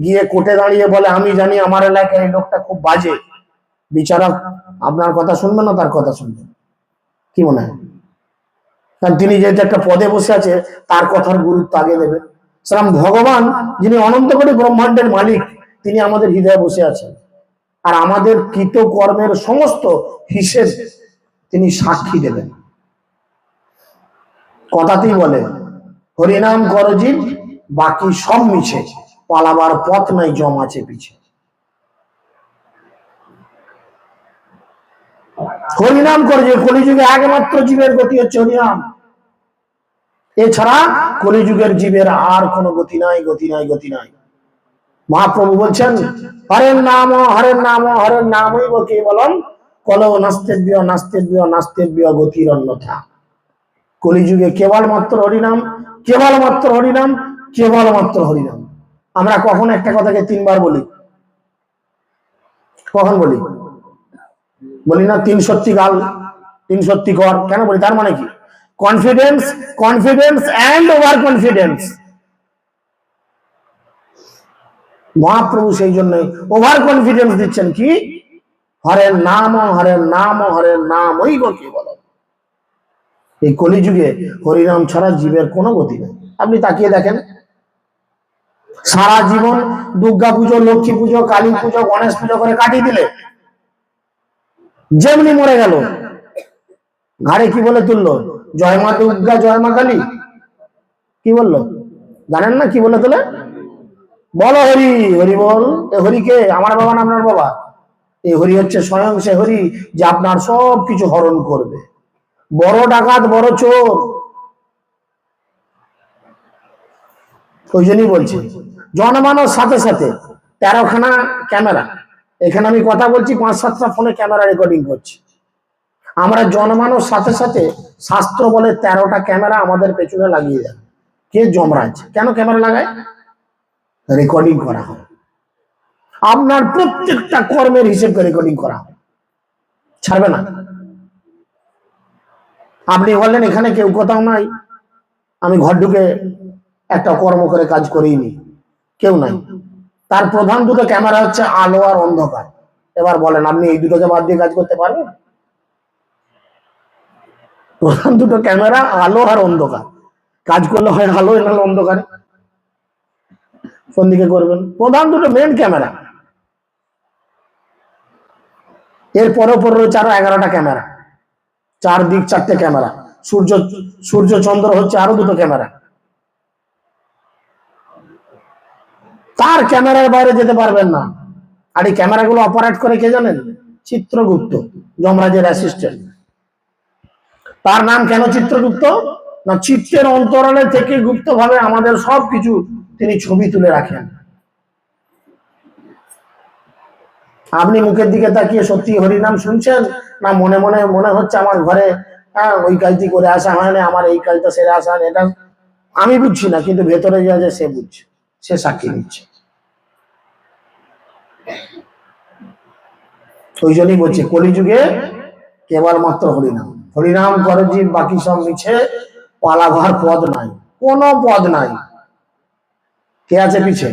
S2: গিয়ে কোর্টে দাঁড়িয়ে বলে আমি জানি আমার এলাকায় এই লোকটা খুব বাজে, বিচারক আপনার কথা শুনবে না তার কথা শুনবে? কি মনে হয়? কারণ তিনি যেহেতু একটা পদে বসে আছে, তার কথার গুরুত্ব আগে দেবে। সেরকম ভগবান, যিনি অনন্ত কোটি ব্রহ্মাণ্ডের মালিক, তিনি আমাদের হৃদয়ে বসে আছেন, আর আমাদের কৃত কর্মের সমস্ত হিসেব তিনি সাক্ষী দেবেন। কথাতেই বলে হরিনাম করজিব, বাকি সব মিছে, পালাবার পথ নাই জম আছে পিছে। হরিনাম করছে, কলিযুগে একমাত্র জীবের গতি হচ্ছে হরিনাম। এছাড়া কলিযুগের জীবের আর কোনো গতি নাই, গতি নাই, গতি নাই। মহাপ্রভু বলছেন হরের নাম, হরের নাম, হরের নামই কেবলম কলৌ নাস্তেব্য, নাস্তেব্য, নাস্তেব্য গতির অন্যথা। কলিযুগে কেবলমাত্র হরিনাম, কেবলমাত্র হরিনাম, কেবলমাত্র হরিনাম। আমরা কখন একটা কথাকে তিনবার বলি? কখন বলি? বলি না 3 গাল 3 কর, কেন বলি? তার মানে কি? Confidence, confidence and over confidence. Mahaprabhu সেই জন্য ওভার কনফিডেন্স দিচ্ছেন কি? হরের নাম, হরের নাম, হরের নাম ওই গতি বল। এই কলিযুগে হরিনাম ছাড়া জীবের কোনো গতি নেই। আপনি তাকিয়ে দেখেন, সারা জীবন দুর্গা পুজো, লক্ষ্মী পুজো, কালী পুজো, গণেশ পুজো করে কাটিয়ে দিলে, যেমনি মরে গেল, ঘাড়ে কি বলে তুললো? জয় মা দুর্গা, জয় মা কালী। কি বললো জানেন না? কি বলে তোলে? বলো হরি, হরি বল। এ হরিকে আমার বাবা না আপনার বাবা? এই হরি হচ্ছে স্বয়ং সে হরি, যে আপনার সব কিছু হরণ করবে। বড় ডাকাত, বড় চোর। ওই জন্যই বলছি, জনমানব সাথে সাথে 13খানা ক্যামেরা। এখানে আমি কথা বলছি, 5-7টা ফোনে ক্যামেরা রেকর্ডিং করছি। আমরা জনমানব সাথে সাথে শাস্ত্র বলে 13টা ক্যামেরা আমাদের পেছনে লাগিয়ে দেয়। কে? যমরাজ। কেন ক্যামেরা লাগায়? রেকর্ডিং করা হয়, আপনার প্রত্যেকটা কর্মের হিসেবে রেকর্ডিং করা হয়, ছাড়বে না। আপনি বললেন এখানে কেউ কোথাও নাই, আমি ঘর ঢুকে একটা কর্ম করে কাজ করিনি, কেউ নাই। তার প্রধান দুটো ক্যামেরা হচ্ছে আলো আর অন্ধকার। এবার বলেন আপনি এই দুটোকে বাদ দিয়ে কাজ করতে পারবেন? প্রধান দুটো ক্যামেরা আলো আর অন্ধকার, কাজ করলে হয় আলো নাহলে অন্ধকারে। কোন দিকে করবেন? প্রধান দুটো মেন ক্যামেরা। এর পর রয়েছে আরো 11টা ক্যামেরা, 4 দিক 4টে ক্যামেরা। সূর্য চন্দ্র হচ্ছে আরো দুটো ক্যামেরা। তার ক্যামেরার বাইরে যেতে পারবেন না। আর এই ক্যামেরাগুলো অপারেট করে কে জানেন? চিত্রগুপ্ত, যমরাজের অ্যাসিস্ট্যান্ট। তার নাম কেন চিত্রগুপ্ত? না, চিত্রের অন্তরালে থেকে গুপ্ত ভাবে আমাদের সবকিছু তিনি ছবি তুলে রাখেন। আপনি মুখের দিকে তাকিয়ে সত্যি হরিনাম শুনছেন, না মনে মনে মনে হচ্ছে আমার ঘরে ওই কাজটি করে আসা হয় না, আমার এই কাজটা সেরে আসা হয় না? এটা আমি বুঝছি না, কিন্তু ভেতরে যা যে সে বুঝছে, সে সাক্ষী দিচ্ছে। ওই জন্যই বলছি কলিযুগে কেবলমাত্র হরিনাম। হরিনাম করে জীব, বাকি সব মিছে, পালাবার পদ নাই, কোনো পদ নাই। কে আছে পিছে?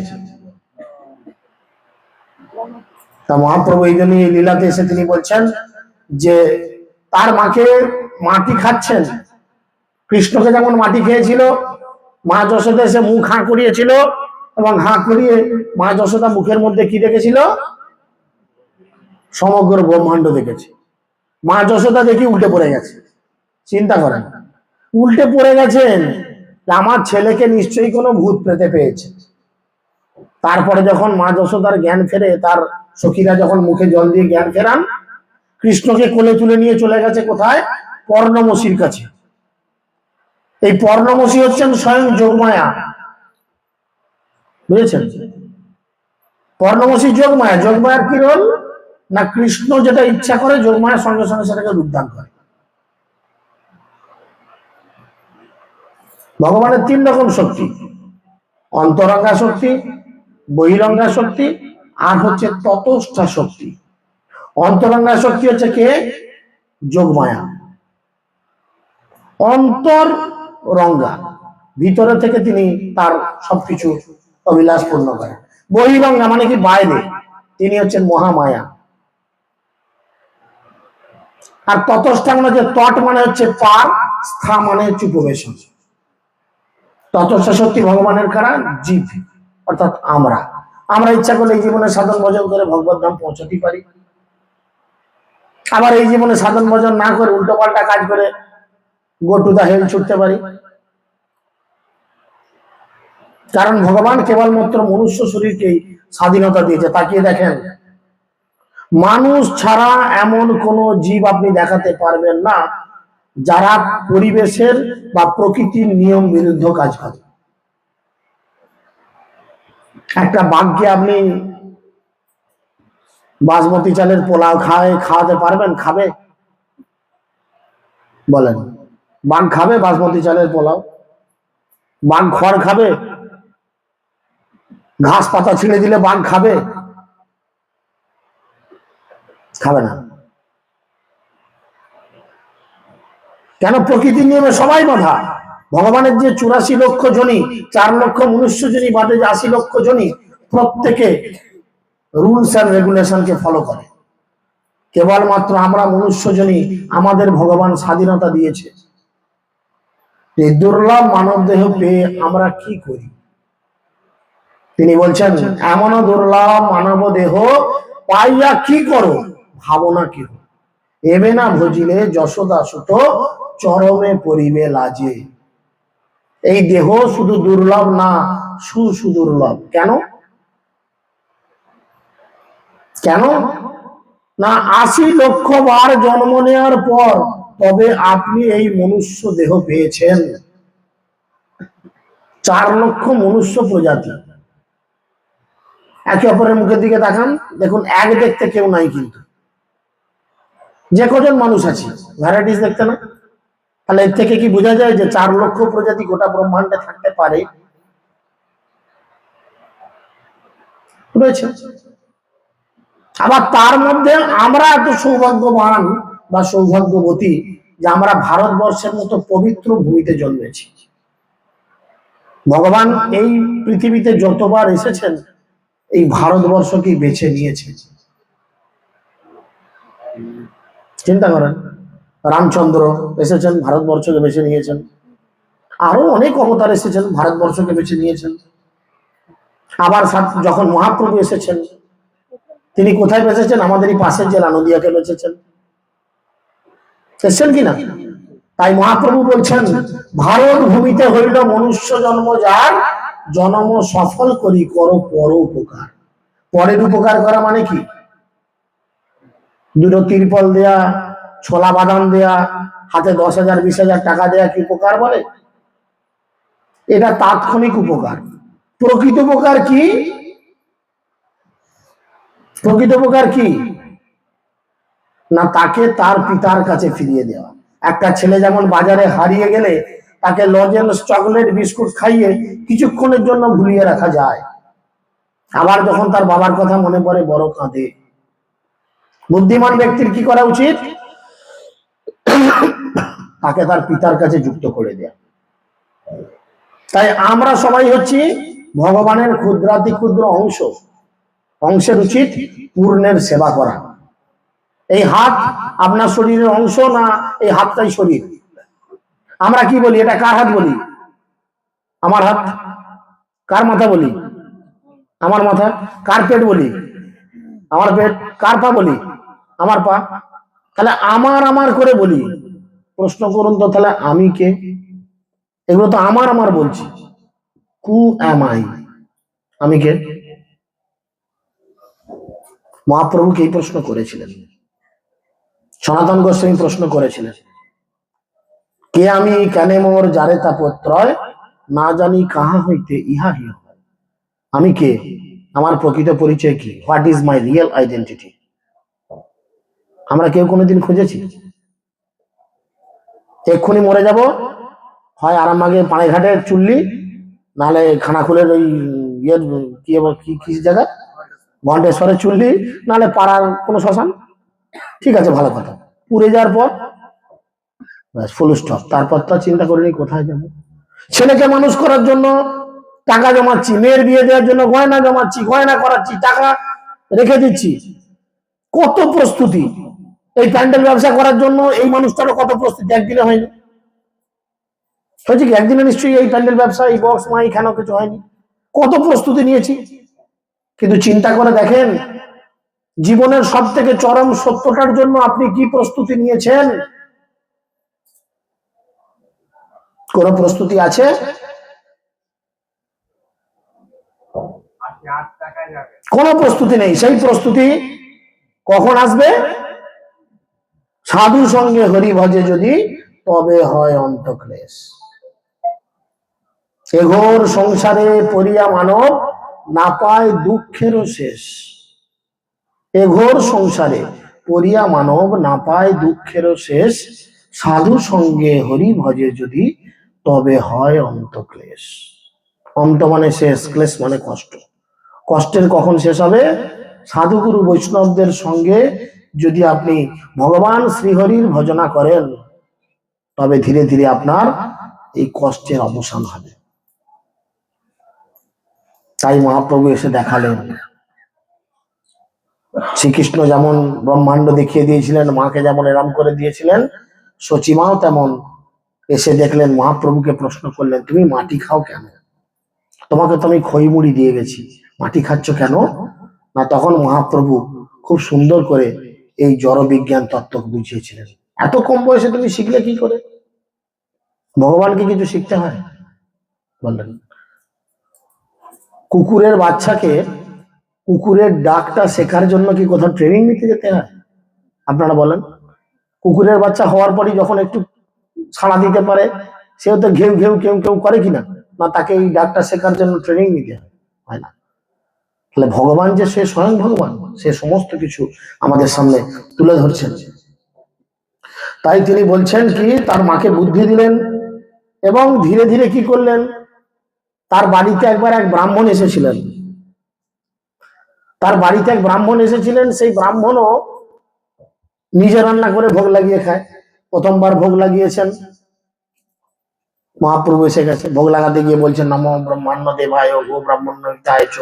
S2: তা মহাপ্রভু এই জন্য এই লীলাতে এসে তিনি বলছেন যে তার মাকে মাটি খাচ্ছেন, কৃষ্ণকে যেমন মাটি খেয়েছিল, মা যশোদা এসে মুখ হাঁ করিয়েছিল, এবং হাঁ করিয়ে মা যশোদা মুখের মধ্যে কি দেখেছিল? সমগ্র ব্রহ্মাণ্ড দেখেছে। মা যশোদা দেখি উল্টে পড়ে গেছে। চিন্তা করেন, উল্টে পড়ে গেছেন, আমার ছেলেকে নিশ্চয়ই কোনো ভূত প্রেতে পেয়েছে। তারপরে যখন মা যশোদার জ্ঞান ফেরে, তার সখীরা যখন মুখে জল দিয়ে জ্ঞান ফেরান, কৃষ্ণকে কোলে তুলে নিয়ে চলে গেছে কোথায়? পর্ণমোষীর কাছে। এই পর্ণমোষী হচ্ছেন স্বয়ং যোগমায়া, বুঝেছেন? পর্ণমোষী যোগমায়া। যোগমায়ার কি রোল? না কৃষ্ণ যেটা ইচ্ছা করে যোগমায়ার সঙ্গে সঙ্গে সেটাকে রূপদান করে। ভগবানের 3 রকম শক্তি, অন্তরঙ্গা শক্তি, বহিরঙ্গা শক্তি, আর হচ্ছে ততস্থা শক্তি। অন্তরঙ্গা শক্তি হচ্ছে কে? যোগমায়া। অন্তর রঙ্গা, ভিতরে থেকে তিনি তার সবকিছু অভিলাষ পূর্ণ করেন। বহিরঙ্গা মানে কি? বাইরে, তিনি হচ্ছেন মহামায়া। আর ততস্থা মানে যে তট মানে হচ্ছে পার, স্থা মানে হচ্ছে উপবেশন। ততস্থা শক্তি ভগবানের কারা? জীব, অর্থাৎ আমরা। আমরা ইচ্ছা করলে এই জীবনে সাধন ভজন করে ভগবত ধাম পৌঁছাতে পারি, আবার এই জীবনে সাধন ভজন না করে উল্টো পাল্টা কাজ করে গো টু দা হেল ছুটতে পারি। কারণ ভগবান কেবলমাত্র মনুষ্য শরীরকেই স্বাধীনতা দিয়েছে। তাকিয়ে দেখেন, মানুষ ছাড়া এমন কোন জীব আপনি দেখাতে পারবেন না যারা পরিবেশের বা প্রকৃতির নিয়ম বিরুদ্ধ কাজ করে। একটা বাঘকে আপনি বাসমতি চালের পোলাও খাওয়াতে পারবেন? খাবে? বলেন, বাঘ খাবে বাসমতি চালের পোলাও? বাঘ খড় খাবে? ঘাস পাতা ছিঁড়ে দিলে বাঘ খাবে? খাবে না। কেন? প্রকৃতির নিয়মে সবাই বাধা। ভগবানের যে 84 লক্ষ জনি, 4 লক্ষ মনুষ্য জনি বাদে যে 80 লক্ষ জনি, প্রত্যেকে রুলস এন্ড রেগুলেশনকে ফলো করে। কেবলমাত্র আমরা মনুষ্য জনি, আমাদের ভগবান স্বাধীনতা দিয়েছে। এই দুর্লভ মানব দেহ পেয়ে আমরা কি করি? তিনি বলছেন, এমন দুর্লভ মানব দেহ পাইয়া কি করো, ভাবনা কি? এবে না ভজিলে যশোদা সুত, চরমে পরিবে লাজে। এই দেহ শুধু দুর্লভ না, সুদুর্লভ। কেন? কেন না 80 লক্ষ বার জন্ম নেওয়ার পর তবে আপনি এই মনুষ্য দেহ পেয়েছেন। 4 লক্ষ মনুষ্য প্রজাতি। একে অপরের মুখের দিকে তাকান, দেখুন এক দেখতে কেউ নাই, কিন্তু যে কজন মানুষ আছে ভ্যারাইটিস দেখতে না? তাহলে এর থেকে কি বোঝা যায় যে 4 লক্ষ প্রজাতি গোটা ব্রহ্মাণ্ডে থাকতে পারে? রয়েছে। আবার তার মধ্যে আমরা এত সৌভাগ্যবান বা সৌভাগ্যবতী যে আমরা ভারতবর্ষের মতো পবিত্র ভূমিতে জন্মেছি। ভগবান এই পৃথিবীতে যতবার এসেছেন এই ভারতবর্ষকেই বেছে নিয়েছে। চিন্তা করেন, রামচন্দ্র এসেছেন, ভারতবর্ষকে বেছে নিয়েছেন। আরো অনেক অবতার এসেছেন, ভারতবর্ষকে বেছে নিয়েছেন। আবার যখন মহাপ্রভু এসেছেন, তিনি কোথায় বেঁচেছেন? আমাদের এই পাশের জেলা নদিয়াকে বেঁচেছেন। এসেছেন কিনা? তাই মহাপ্রভু বলছেন, ভারত ভূমিতে হইল মনুষ্য জন্ম যার, জন্ম সফল করি করো পর উপকার। পরের উপকার করা মানে কি? দুটো তিরপল দেয়া, ছোলা বাদাম দেয়া, হাতে 10,000 20,000 টাকা দেয়া কি উপকার বলে? এটা তাৎক্ষণিক উপকার। প্রকৃত উপকার কি? প্রকৃত উপকার কি না তাকে তার পিতার কাছে ফিরিয়ে দেওয়া। একটা ছেলে যেমন বাজারে হারিয়ে গেলে তাকে লজেন্স, চকলেট, বিস্কুট খাইয়ে কিছুক্ষণের জন্য ভুলিয়ে রাখা যায়, আবার যখন তার বাবার কথা মনে পড়ে বড় কাঁদে। বুদ্ধিমান ব্যক্তির কি করা উচিত? তাকে তার পিতার কাছে যুক্ত করে দেয়া। তাই আমরা সবাই হচ্ছি ভগবানের ক্ষুদ্রাতি ক্ষুদ্র অংশ। অংশের উচিত পূর্ণের সেবা করা। এই হাত আপনার শরীরের অংশ না এই হাতটাই শরীর? আমরা কি বলি, এটা কার হাত বলি? আমার হাত। কার মাথা বলি? আমার মাথা। কার পেট বলি? আমার পেট। কার পা বলি? আমার পা। তাহলে আমার আমার করে বলি। প্রশ্ন করুন তো, তাহলে আমি কে? এগুলো তো আমার আমার বলছি। হু অ্যাম আই? আমি কে? মহাপ্রভুকে এই প্রশ্ন করেছিলেন, সনাতন গোস্বামী প্রশ্ন করেছিলেন, কে আমি, কেনে মোর যারে তাপত্রয়, না জানি কাহা হইতে ইহা হি হয়। আমি কে? আমার প্রকৃত পরিচয় কি? What is my real identity? আমরা কেউ কোনোদিন খুঁজেছি? এক্ষুনি মরে যাব, হয় আরামবাগে পানিঘাটের চুল্লি, নাহলে খানাকুলের ওই ইয়ের কি কি জায়গা, ঘণ্টেশ্বরের চুল্লি, নাহলে পাড়ার কোনো শ্মশান। ঠিক আছে, ভালো কথা। পুড়ে যাওয়ার পর ব্যাস, ফুল স্টপ। তারপর তো চিন্তা করিনি কোথায় যাবো। ছেলেকে মানুষ করার জন্য টাকা জমাচ্ছি, মেয়ের বিয়ে দেওয়ার জন্য গয়না জমাচ্ছি, গয়না করাচ্ছি, টাকা রেখে দিচ্ছি। কত প্রস্তুতি! এই প্যান্ডেল ব্যবসা করার জন্য এই মানুষটারও কত প্রস্তুতি, একদিনে হয়নি। হয়েছে কি একদিনে? নিশ্চয়ই এই প্যান্ডেল ব্যবসা, এই বক্স মাই কেন কিছু হয়নি। কত প্রস্তুতি নিয়েছি। কিন্তু চিন্তা করে দেখেন, জীবনের সব থেকে চরম সত্যটার জন্য আপনি কি প্রস্তুতি নিয়েছেন? কোন প্রস্তুতি আছে? কোন প্রস্তুতি নেই। সেই প্রস্তুতি কখন আসবে? সাধু সঙ্গে হরি ভজে যদি, তবে হয় অন্তক্লেশ। এঘোর সংসারে পড়িয়া মানব, না পায় দুঃখেরও শেষ। এঘোর সংসারে পড়িয়া মানব, না পায় দুঃখেরও শেষ। সাধু সঙ্গে হরি ভজে যদি, তবে হয় অন্তক্লেশ। অন্ত মানে শেষ, ক্লেশ মানে কষ্ট। কষ্টের কখন শেষ হবে? সাধুগুরু বৈষ্ণবদের সঙ্গে যদি আপনি ভগবান শ্রীহরির ভজনা করেন, তবে ধীরে ধীরে আপনার এই কষ্টের অবসান হবে। তাই মহাপ্রভু এসে দেখালেন। শ্রীকৃষ্ণ যেমন ব্রহ্মাণ্ড দেখিয়ে দিয়েছিলেন, মাকে যেমন এরাম করে দিয়েছিলেন, সচিমাও তেমন এসে দেখলেন, মহাপ্রভুকে প্রশ্ন করলেন, তুমি মাটি খাও কেন? তোমাকে তো আমি খই মুড়ি দিয়ে গেছি, মাটি খাচ্ছ কেন? না, তখন মহাপ্রভু খুব সুন্দর করে এই জড় বিজ্ঞান তত্ত্ব বুঝিয়েছিলেন। এত কম বয়সে তুমি শিখলে কি করে? ভগবানকে কিছু শিখতে হয়? বললেন, কুকুরের বাচ্চাকে কুকুরের ডাকটা শেখার জন্য কি কোথাও ট্রেনিং নিতে যেতে হয়? আপনারা বলেন। কুকুরের বাচ্চা হওয়ার পরই যখন একটু ছাড়া দিতে পারে, সেও তো ঘেউ ঘেউ কেউ কেউ করে কিনা? না, তাকে এই ডাকটা শেখার জন্য ট্রেনিং নিতে হয় না? তাহলে ভগবান যে সে স্বয়ং ভগবান, সে সমস্ত কিছু আমাদের সামনে তুলে ধরছেন। তাই তিনি বলছেন কি, তার মাকে বুদ্ধি দিলেন এবং ধীরে ধীরে কি করলেন, তার বাড়িতে একবার এক ব্রাহ্মণ এসেছিলেন। তার বাড়িতে এক ব্রাহ্মণ এসেছিলেন, সেই ব্রাহ্মণও নিজে রান্না করে ভোগ লাগিয়ে খায়। প্রথমবার ভোগ লাগিয়েছেন, মহাপ্রভু এসে গেছে। ভোগ লাগাতে গিয়ে বলছেন, নম ব্রহ্মাণ্য দেবায় গো ব্রাহ্মণ্য হিতায় চ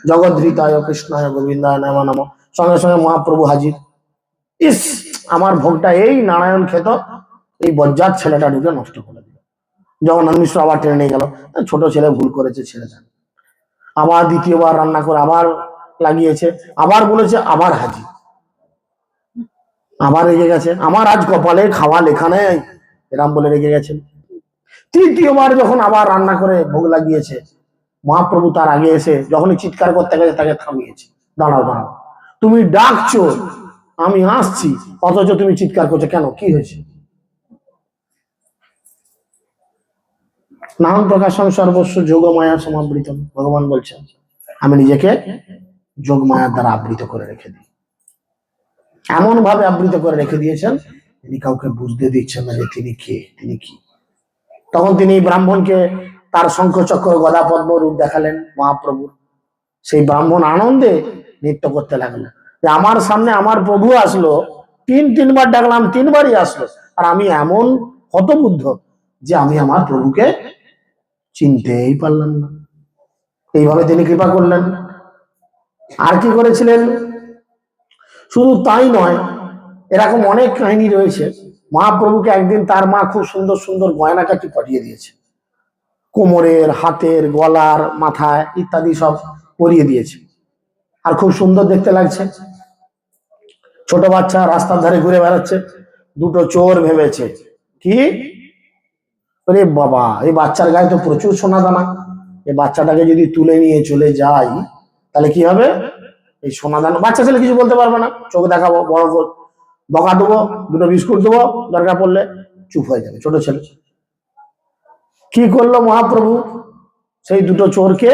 S2: জগদ্ধিতায় কৃষ্ণায় গোবিন্দায় নম নম। সঙ্গে সঙ্গে মহাপ্রভু হাজির। ইস, আমার ভোগটা এই নারায়ণ খেত, এই বজ্জাত ছেলেটা ঢুকে নষ্ট করে দিল। জগন্নাথ মিশ্র আবার টেনে নিয়ে গেল, ছোট ছেলে ভুল করেছে, ছেড়ে দেন। আবার দ্বিতীয়বার রান্না করে আবার লাগিয়েছে, আবার বলেছে, আবার হাজির। আবার রেগে গেছে, আমার আজ কপালে খাওয়া লেখা নেই, এরাম বলে রেগে গেছেন। তৃতীয়বার যখন আবার রান্না করে ভোগ লাগিয়েছে, মহাপ্রভু তার আগে এসে যখনই চিৎকার করতে গেছে, তাকে থামিয়েছে। দাঁড়াও দাঁড়াও, তুমি ডাকছো, আমি আসছি, অথচ তুমি চিৎকার করছো কেন? কি হয়েছে? নাম প্রকাশন সর্বস্ব যোগ মায়া সমাবৃত। ভগবান বলছেন, আমি নিজেকে যোগ মায়ার দ্বারা আবৃত করে রেখে দিই। এমন ভাবে আবৃত করে রেখে দিয়েছেন, তিনি কাউকে বুঝতে দিচ্ছেন না যে তিনি কে, তিনি কি। তখন তিনি ব্রাহ্মণকে তার শঙ্খ চক্র গদা পদ্ম রূপ দেখালেন মহাপ্রভুর। সেই ব্রাহ্মণ আনন্দে নৃত্য করতে লাগলো, যে আমার সামনে আমার প্রভু আসলো, তিনবার ডাকলাম, তিনবারই আসলো, আর আমি এমন হতবুদ্ধ যে আমি আমার প্রভুকে চিনতেই পারলাম না। এইভাবে তিনি কৃপা করলেন। আর কি করেছিলেন? শুধু তাই নয়, এরকম অনেক কাহিনী রয়েছে। মহাপ্রভুকে একদিন তার মা খুব সুন্দর সুন্দর গয়নাকাটি পাঠিয়ে দিয়েছে, কোমরের, হাতের, গলার, মাথায় ইত্যাদি সব পরিয়ে দিয়েছে, আর খুব সুন্দর দেখতে লাগছে। ছোট বাচ্চা রাস্তার ধারে ঘুরে বেড়াচ্ছে, দুটো চোর ভেবেছে কি, আরে বাবা, এই বাচ্চার গায়ে তো প্রচুর সোনা দানা, এই বাচ্চাটাকে যদি তুলে নিয়ে চলে যাই তাহলে কি হবে? এই সোনা দানা, বাচ্চা ছেলে কিছু বলতে পারবে না, চোখ দেখাবো, বড় বকা দেবো, দুটো বিস্কুট দেবো, দরকার পড়লে চুপ হয়ে যাবে ছোট ছেলে। কি করলো মহাপ্রভু? সেই দুটো চোরকে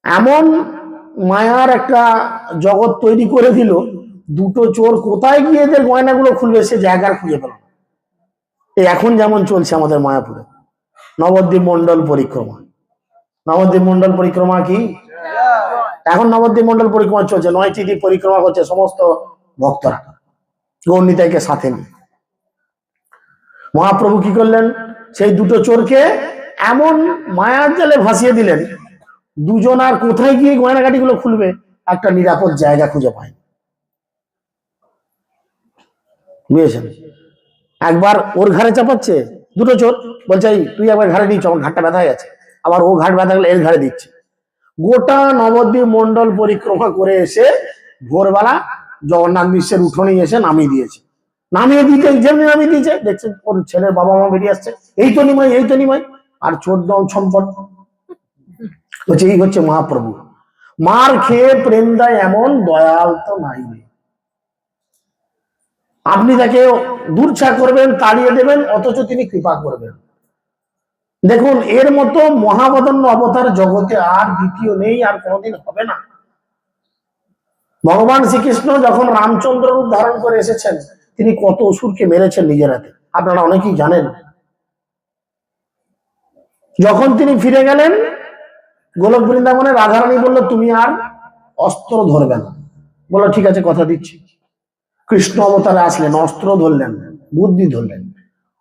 S2: এমন মায়ার একটা জগৎ তৈরি করে দিল, দুটো চোর কোথায় গিয়ে এদের গয়নাগুলো খুলবে সে জায়গার খুঁজে পেল। এই এখন যেমন চলছে আমাদের মায়াপুরে নবদ্বীপ মন্ডল পরিক্রমা। নবদ্বীপ মন্ডল পরিক্রমা কি? এখন নবদ্বীপ মন্ডল পরিক্রমা চলছে, 9টি দ্বীপ পরিক্রমা করছে সমস্ত ভক্তরা, গৌরনীতাইকে সাথে নিয়ে। মহাপ্রভু কি করলেন? সেই দুটো চোরকে এমন মায়ার জালে ভাসিয়ে দিলেন, দুজন আর কোথায় গিয়ে গয়নাগাটি গুলো খুলবে একটা নিরাপদ জায়গা খুঁজে পায়। বুঝেছেন? একবার ওর ঘাড়ে চাপাচ্ছে দুটো চোর, বলছে এই তুই একবার ঘাড়ে দিচ্ছ, আমার ঘাটটা ব্যথা গেছে, আবার ও ঘাট ব্যথা গেলে এর ঘাড়ে দিচ্ছে। গোটা নবদ্বীপ মন্ডল পরিক্রমা করে এসে ভোরবেলা জগন্নাথ বিশ্বের উঠোনে এসে নামিয়ে দিয়েছে। নামিয়ে দিতে যেমনি নামিয়ে দিয়েছে, দেখছেন ওর ছেলের বাবা মা বেরিয়ে আসছে, এই তো নিমাই, এই তো নিমাই, আর চোর দম সম্পদ। বলছে এই হচ্ছে মহাপ্রভু, মার খেয়ে প্রেম দেয় এমন দয়াল তো নাই। আপনি তাকে দূরছা করবেন, তাড়িয়ে দেবেন, অথচ তিনি কৃপা করবেন। দেখুন, এর মতো মহাবদন্য অবতার জগতে আর দ্বিতীয় নেই, আর কোনোদিন হবে না। ভগবান শ্রীকৃষ্ণ যখন রামচন্দ্র রূপ ধারণ করে এসেছেন, তিনি কত অসুরকে মেরেছেন নিজের হাতে, আপনারা অনেকেই জানেন। যখন তিনি ফিরে গেলেন গোলক বৃন্দাবনে, রাধারানী বলল তুমি আর অস্ত্র ধরবে না। বললো ঠিক আছে, কথা দিচ্ছি। কৃষ্ণ অবতারে আসলেন, অস্ত্র ধরলেন, বুদ্ধি ধরলেন।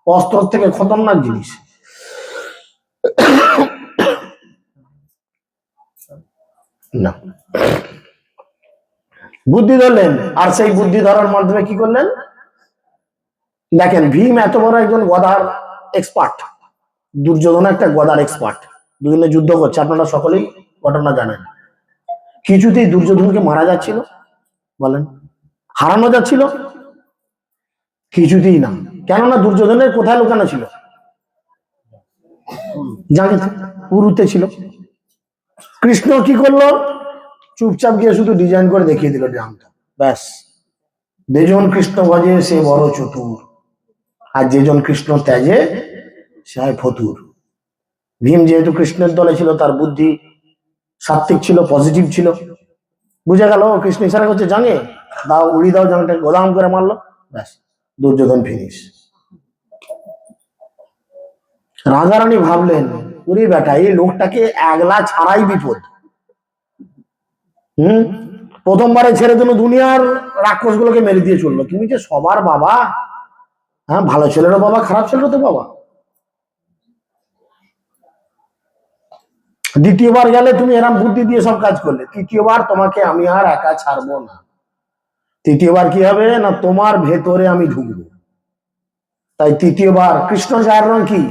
S2: অস্ত্র থেকে খতরনাক জিনিস না, বুদ্ধি ধরলেন। আর সেই বুদ্ধি ধরার মাধ্যমে কি করলেন? দেখেন, ভীম এত বড় একজন গদার এক্সপার্ট, দুর্যোধন একটা গদার এক্সপার্ট, দুজনে যুদ্ধ করছে, আপনারা সকলেই ঘটনা জানেন। কিছুতেই দুর্যোধনকে মারা যাচ্ছিল, বলেন, হারানো যাচ্ছিল, কিছুতেই না। কেননা দুর্যোধনের কোথায় লুকানো ছিল? জানেন, উরুতে ছিল। কৃষ্ণ কি করলো? চুপচাপ গিয়ে শুধু ডিজাইন করে দেখিয়ে দিল ড্রামটা, ব্যাস। যেজন কৃষ্ণ ভজে সে বড় চতুর, আর যেজন কৃষ্ণ ত্যাজে সে হয় ফতুর। ভীম যেহেতু কৃষ্ণের দলে ছিল, তার বুদ্ধি সাত্বিক ছিল, পজিটিভ ছিল, বুঝে গেল কৃষ্ণ ইশারা করছে জাঙে দাও, উড়ি দাও, জাঙটা গোদাম করে মারলো, ব্যাস, দুর্যোধন ফিনিশ। রাধারানী ভাবলেন, ওরে বেটা, এই লোকটাকে একলা ছাড়াই বিপদ। প্রথমবারে ছেড়ে দিল, দুনিয়ার রাক্ষস গুলোকে মেরে দিয়ে চললো, তুমি যে সবার বাবা, হ্যাঁ, ভালো ছেলেরও বাবা, খারাপ ছেলেরও তো বাবা। দ্বিতীয়বার গেলে তুমি এরম বুদ্ধি দিয়ে সব কাজ করলে, তৃতীয়বার তোমাকে আমি আর একা ছাড়বো না। তৃতীয়বার কি হবে না, তোমার ভেতরে আমি ঢুকবো। তাই তৃতীয়বার কৃষ্ণ গায়ের রং কি?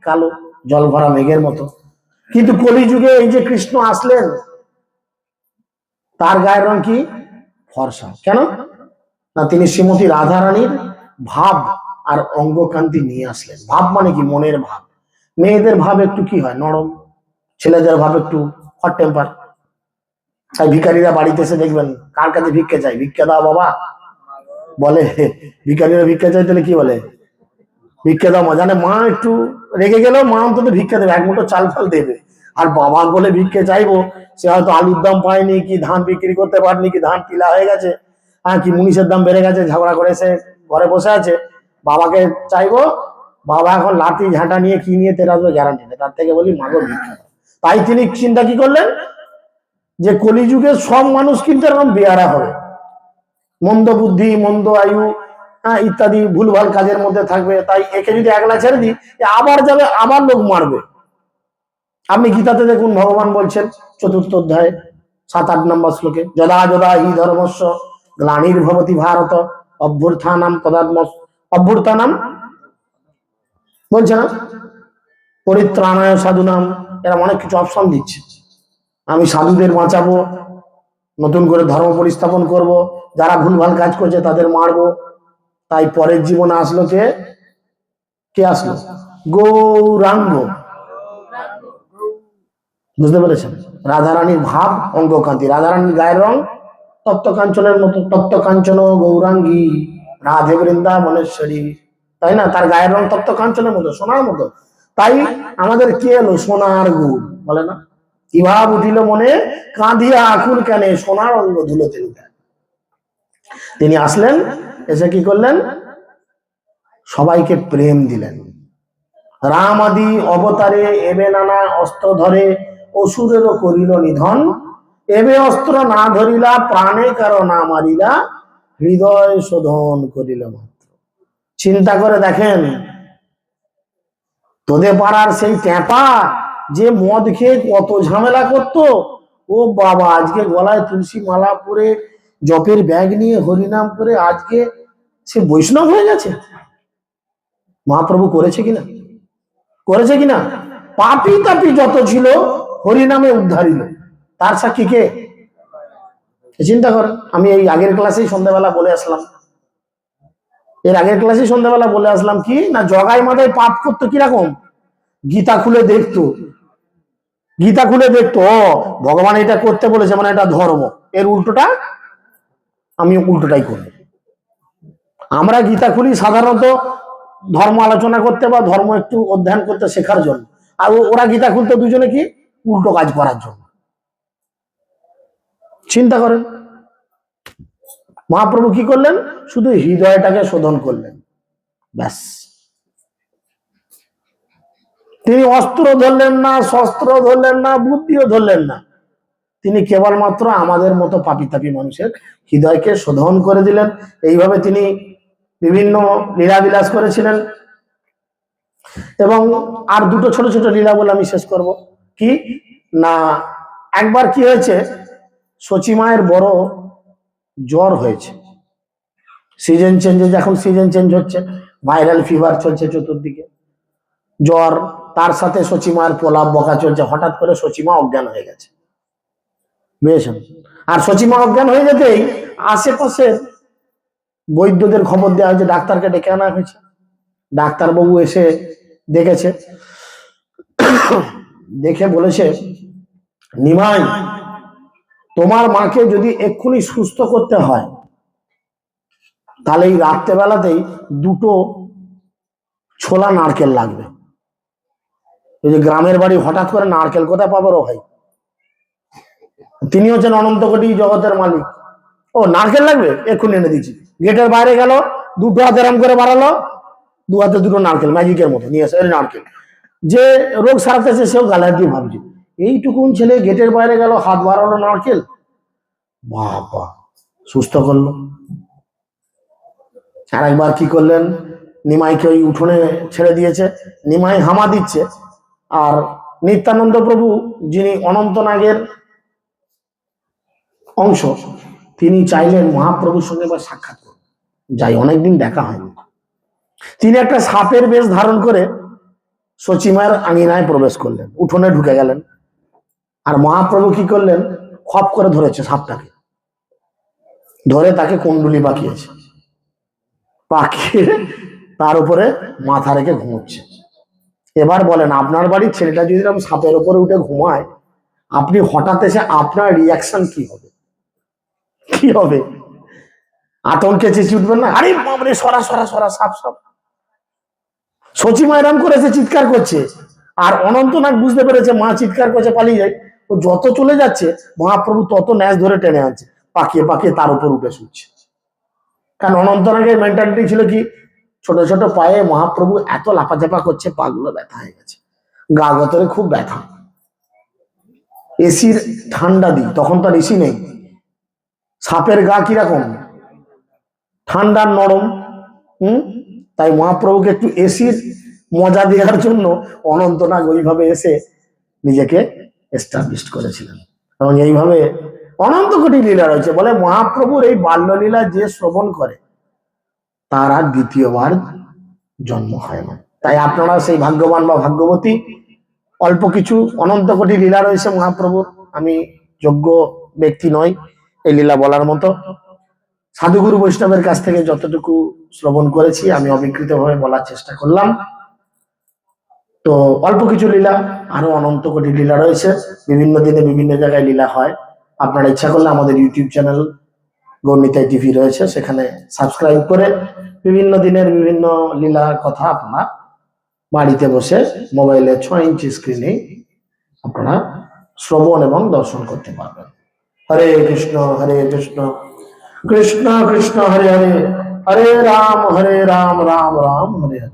S2: কালো, জল ভরা মেঘের মতো। কিন্তু কলিযুগে এই যে কৃষ্ণ আসলেন, তার গায়ের রং কি? ফর্সা। কেন না, তিনি শ্রীমতী রাধারানীর ভাব আর অঙ্গকান্তি নিয়ে আসলেন। ভাব মানে কি? মনের ভাব। মেয়েদের ভাব একটু কি হয়? নরম। ছেলেদের ভাব একটু হট টেম্পার। তাই ভিখারিরা বাড়িতে এসে দেখবেন, কার কাছে ভিক্ষা চাই, ভিক্ষা দাও বাবা বলে। ভিখারিরা ভিক্ষা চাই তাহলে কি বলে? ভিক্ষা দাও মা। জানে মা একটু রেগে গেলেও মা অন্তত ভিক্ষা দেবে, এক মুঠো চাল ফাল দেবে। আর বাবা বলে ভিক্ষে চাইবো, সে হয়তো আলুর দাম পায়নি, কি ধান বিক্রি করতে পারেনি, কি ধান টিলা হয়ে গেছে, হ্যাঁ, কি মুনিশের দাম বেড়ে গেছে, ঝগড়া করে এসে ঘরে বসে আছে। বাবাকে চাইবো, বাবা এখন লাঠি ঝাঁটা নিয়ে কি নিয়ে তেরা আসবে গ্যারান্টি নেই, তার থেকে বলি মাগো ভিক্ষা। তাই তিনি চিন্তা কি করলেন, যে কলিযুগে সব মানুষ কিন্তু এরকম বেয়ারা হবে, মন্দ বুদ্ধি, মন্দ আয়ু, ইত্যাদি ভুলভাল কাজের মধ্যে থাকবে। তাই একে যদি একলা ছেড়ে দিই, আবার যাবে, আবার লোক মারবে। আপনি গীতাতে দেখুন, ভগবান বলছেন 4th অধ্যায় 7-8 নম্বর শ্লোকে, যদা যদা হি ধর্মস্য গ্লানির্ভবতি ভারত অভ্যুত্থানাম বলছে না, পরিত্রাণায় সাধুনাম, এরা অনেক কিছু অপশন দিচ্ছে। আমি সাধুদের বাঁচাবো, নতুন করে ধর্ম পরিস্থাপন করব, যারা ভুলভাল কাজ করছে তাদের মারবো। তাই পরের জীবনে আসলো কে? কে আসলো? গৌরাঙ্গ। বুঝতে পেরেছেন? রাধারানীর ভাব অঙ্গকান্তি, রাধারানীর গায়ের রং তপ্ত কাঞ্চনের মতো, তপ্ত কাঞ্চন গৌরাঙ্গী রাধে বৃন্দাবনেশ্বরী, তাই না? তার গায়ের রং তপ্ত কাঞ্চনের মতো, সোনার মতো। তাই আমাদের কে এলো? সোনার গুড়, বলে না? কি ভাব উঠিল মনে, কাঁদিয়া আকুল কানে সোনার অঙ্গ ধুলো তিনি আসলেন, এসে কি করলেন? সবাইকে প্রেম দিলেন। রাম আদি অবতারে এবে নানা অস্ত্র ধরে অসুরেরও করিল নিধন, এবে অস্ত্র না ধরিলা প্রাণে কারো না মারিলা হৃদয় শোধন করিল মাত্র। চিন্তা করে দেখেন, তোদের পাড়ার সেই ট্যাপা যে মদ খেয়ে কত ঝামেলা করত, ও বাবা আজকে গলায় তুলসী মালা পরে জপের ব্যাগ নিয়ে হরিনাম করে আজকে সে বৈষ্ণব হয়ে গেছে। মহাপ্রভু করেছে কিনা? করেছে কিনা? পাপি তাপি যত ছিল হরিনামে উদ্ধারিল, তার সাক্ষী কে? চিন্তা করেন। আমি এই আগের ক্লাসেই সন্ধ্যাবেলা বলে আসলাম, কি না, জগাই মাথায় পাপ করতো কিরকম? গীতা খুলে দেখতো, ও ভগবান এটা করতে বলেছে মানে এটা ধর্ম, এর উল্টোটা আমি উল্টোটাই করব। আমরা গীতা খুলি সাধারণত ধর্ম আলোচনা করতে বা ধর্ম একটু অধ্যয়ন করতে শেখার জন্য, আর ওরা গীতা খুলতে দুজনে কি উল্টো কাজ করার জন্য। চিন্তা করেন, মহাপ্রভু কি করলেন? শুধু হৃদয়টাকে শোধন করলেন, ব্যাস। তিনি অস্ত্র ধরলেন না, শস্ত্র ধরলেন না, বুদ্ধিও ধরলেন না, তিনি কেবলমাত্র আমাদের মতো পাপি তাপি মানুষের হৃদয়কে শোধন করে দিলেন। এইভাবে তিনি বিভিন্ন লীলাবিলাস করেছিলেন। এবং আর দুটো ছোট ছোট লীলা বলে আমি শেষ করব। কি না, একবার কি হয়েছে, সচিমায়ের বড় জ্বর হয়েছে। সিজন চেঞ্জে, এখন সিজন চেঞ্জ হচ্ছে, ভাইরাল ফিভার চলছে চতুর্দিকে, জ্বর, তার সাথে সচিমায়ের প্রলাপ বকা চলছে। হঠাৎ করে সচিমা অজ্ঞান হয়ে গেছে, বুঝেছেন? আর সচিমা অজ্ঞান হয়ে যেতেই আশেপাশে বৈদ্যদের খবর দেওয়া হয়েছে, ডাক্তারকে ডেকে আনা হয়েছে। ডাক্তারবাবু এসে দেখেছে, দেখে বলেছে, নিমাই, তোমার মাকে যদি এক্ষুনি সুস্থ করতে হয় তাহলে এই রাত্রেবেলাতেই 2টো ছোলা নারকেল লাগবে। এই যে গ্রামের বাড়ি, হঠাৎ করে নারকেল কোথায় পাবো রে ভাই? তিনি হচ্ছেন অনন্ত কোটি জগতের মালিক। ও নারকেল লাগবে, এক্ষুনি এনে দিচ্ছি। গেটের বাইরে গেল, 2টো হাতে এরম করে বাড়ালো, 2 হাতে 2টো নারকেল ম্যাজিকের মতো নিয়ে এসে নারকেল। যে রোগ সারাতেছে সেও গালাটি ভাবছে, এইটুকুন ছেলে গেটের বাইরে গেল, হাত বাড়ালো, নারকেল, বাবা সুস্থ করলো। আর একবার কি করলেন, নিমাইকে ওই উঠোনে ছেড়ে দিয়েছে, নিমাই হামা দিচ্ছে, আর নিত্যানন্দ প্রভু যিনি অনন্তনাগের অংশ, তিনি চাইলেন মহাপ্রভুর সঙ্গে এবার সাক্ষাৎ করুন, যাই অনেকদিন দেখা হয়নি। তিনি একটা সাপের বেশ ধারণ করে সচিমায়ের আঙিনায় প্রবেশ করলেন, উঠোনে ঢুকে গেলেন। আর মহাপ্রভু কি করলেন, খপ করে ধরেছে সাপটাকে, ধরে তাকে কুণ্ডুলি পাকিয়েছে, পাকিয়ে তার উপরে মাথা রেখে ঘুমোচ্ছে। এবার বলেন, আপনার বাড়ির ছেলেটা যদি এরকম সাপের উপরে উঠে ঘুমায়, আপনি হঠাৎ এসে আপনার রিয়াকশন কি হবে? কি হবে? আতঙ্কে চেঁচিয়ে উঠবেন না, আরে বাবরে সরা সরা সরা, সাপ সাপ। সচিমা এরম করেছে, চিৎকার করছে, আর অনন্তনাগ বুঝতে পেরেছে মা চিৎকার করছে, পালিয়ে যায়। ও যত চলে যাচ্ছে মহাপ্রভু তত ন্যাস ধরে টেনে আনছে, পাকিয়ে পাকিয়ে তার উপর উঠে শুচ্ছে। কারণ অনন্তনাগের মেন্টালিটি ছিল কি, ছোট ছোট পায়ে মহাপ্রভু এত লাফাচাপা করছে, পাগুলো ব্যথা হয়ে গেছে, গা গতরে খুব ব্যথা। এসির ঠান্ডা দিই, তখন তো আর এসি নেই, সাপের গা কিরকম ঠান্ডা নরম, তাই মহাপ্রভুকে একটু এসির মজা দেওয়ার জন্য অনন্তনাগ ওইভাবে এসে নিজেকে এস্টাবলিশ করেছিলেন। এবং এইভাবে অনন্ত কোটি লীলা রয়েছে। বলে মহাপ্রভুর এই বাল্যলীলা যে শ্রবণ করে তার আর দ্বিতীয়বার জন্ম হয় না। তাই আপনারা সেই ভাগ্যবান বা ভাগ্যবতী। অল্প কিছু অনন্ত কোটি লীলা রয়েছে মহাপ্রভুর, আমি যোগ্য ব্যক্তি নই এই লীলা বলার মতো। সাধুগুরু বৈষ্ণবের কাছ থেকে যতটুকু শ্রবণ করেছি আমি অবিকৃতভাবে বলার চেষ্টা করলাম। তো অল্প কিছু লীলা, আরো অনন্ত কোটি লীলা রয়েছে। বিভিন্ন দিনে বিভিন্ন জায়গায় লীলা হয়। আপনারা ইচ্ছা করলে আমাদের ইউটিউব চ্যানেল গৌরনিতাই টিভি রয়েছে, সেখানে সাবস্ক্রাইব করে বিভিন্ন দিনের বিভিন্ন লীলার কথা আপনারা বাড়িতে বসে মোবাইলের 6 ইঞ্চি স্ক্রিনে আপনারা শ্রবণ এবং দর্শন করতে পারবেন। হরে কৃষ্ণ কৃষ্ণ কৃষ্ণ হরে হরে, হরে রাম রাম রাম হরে হরে।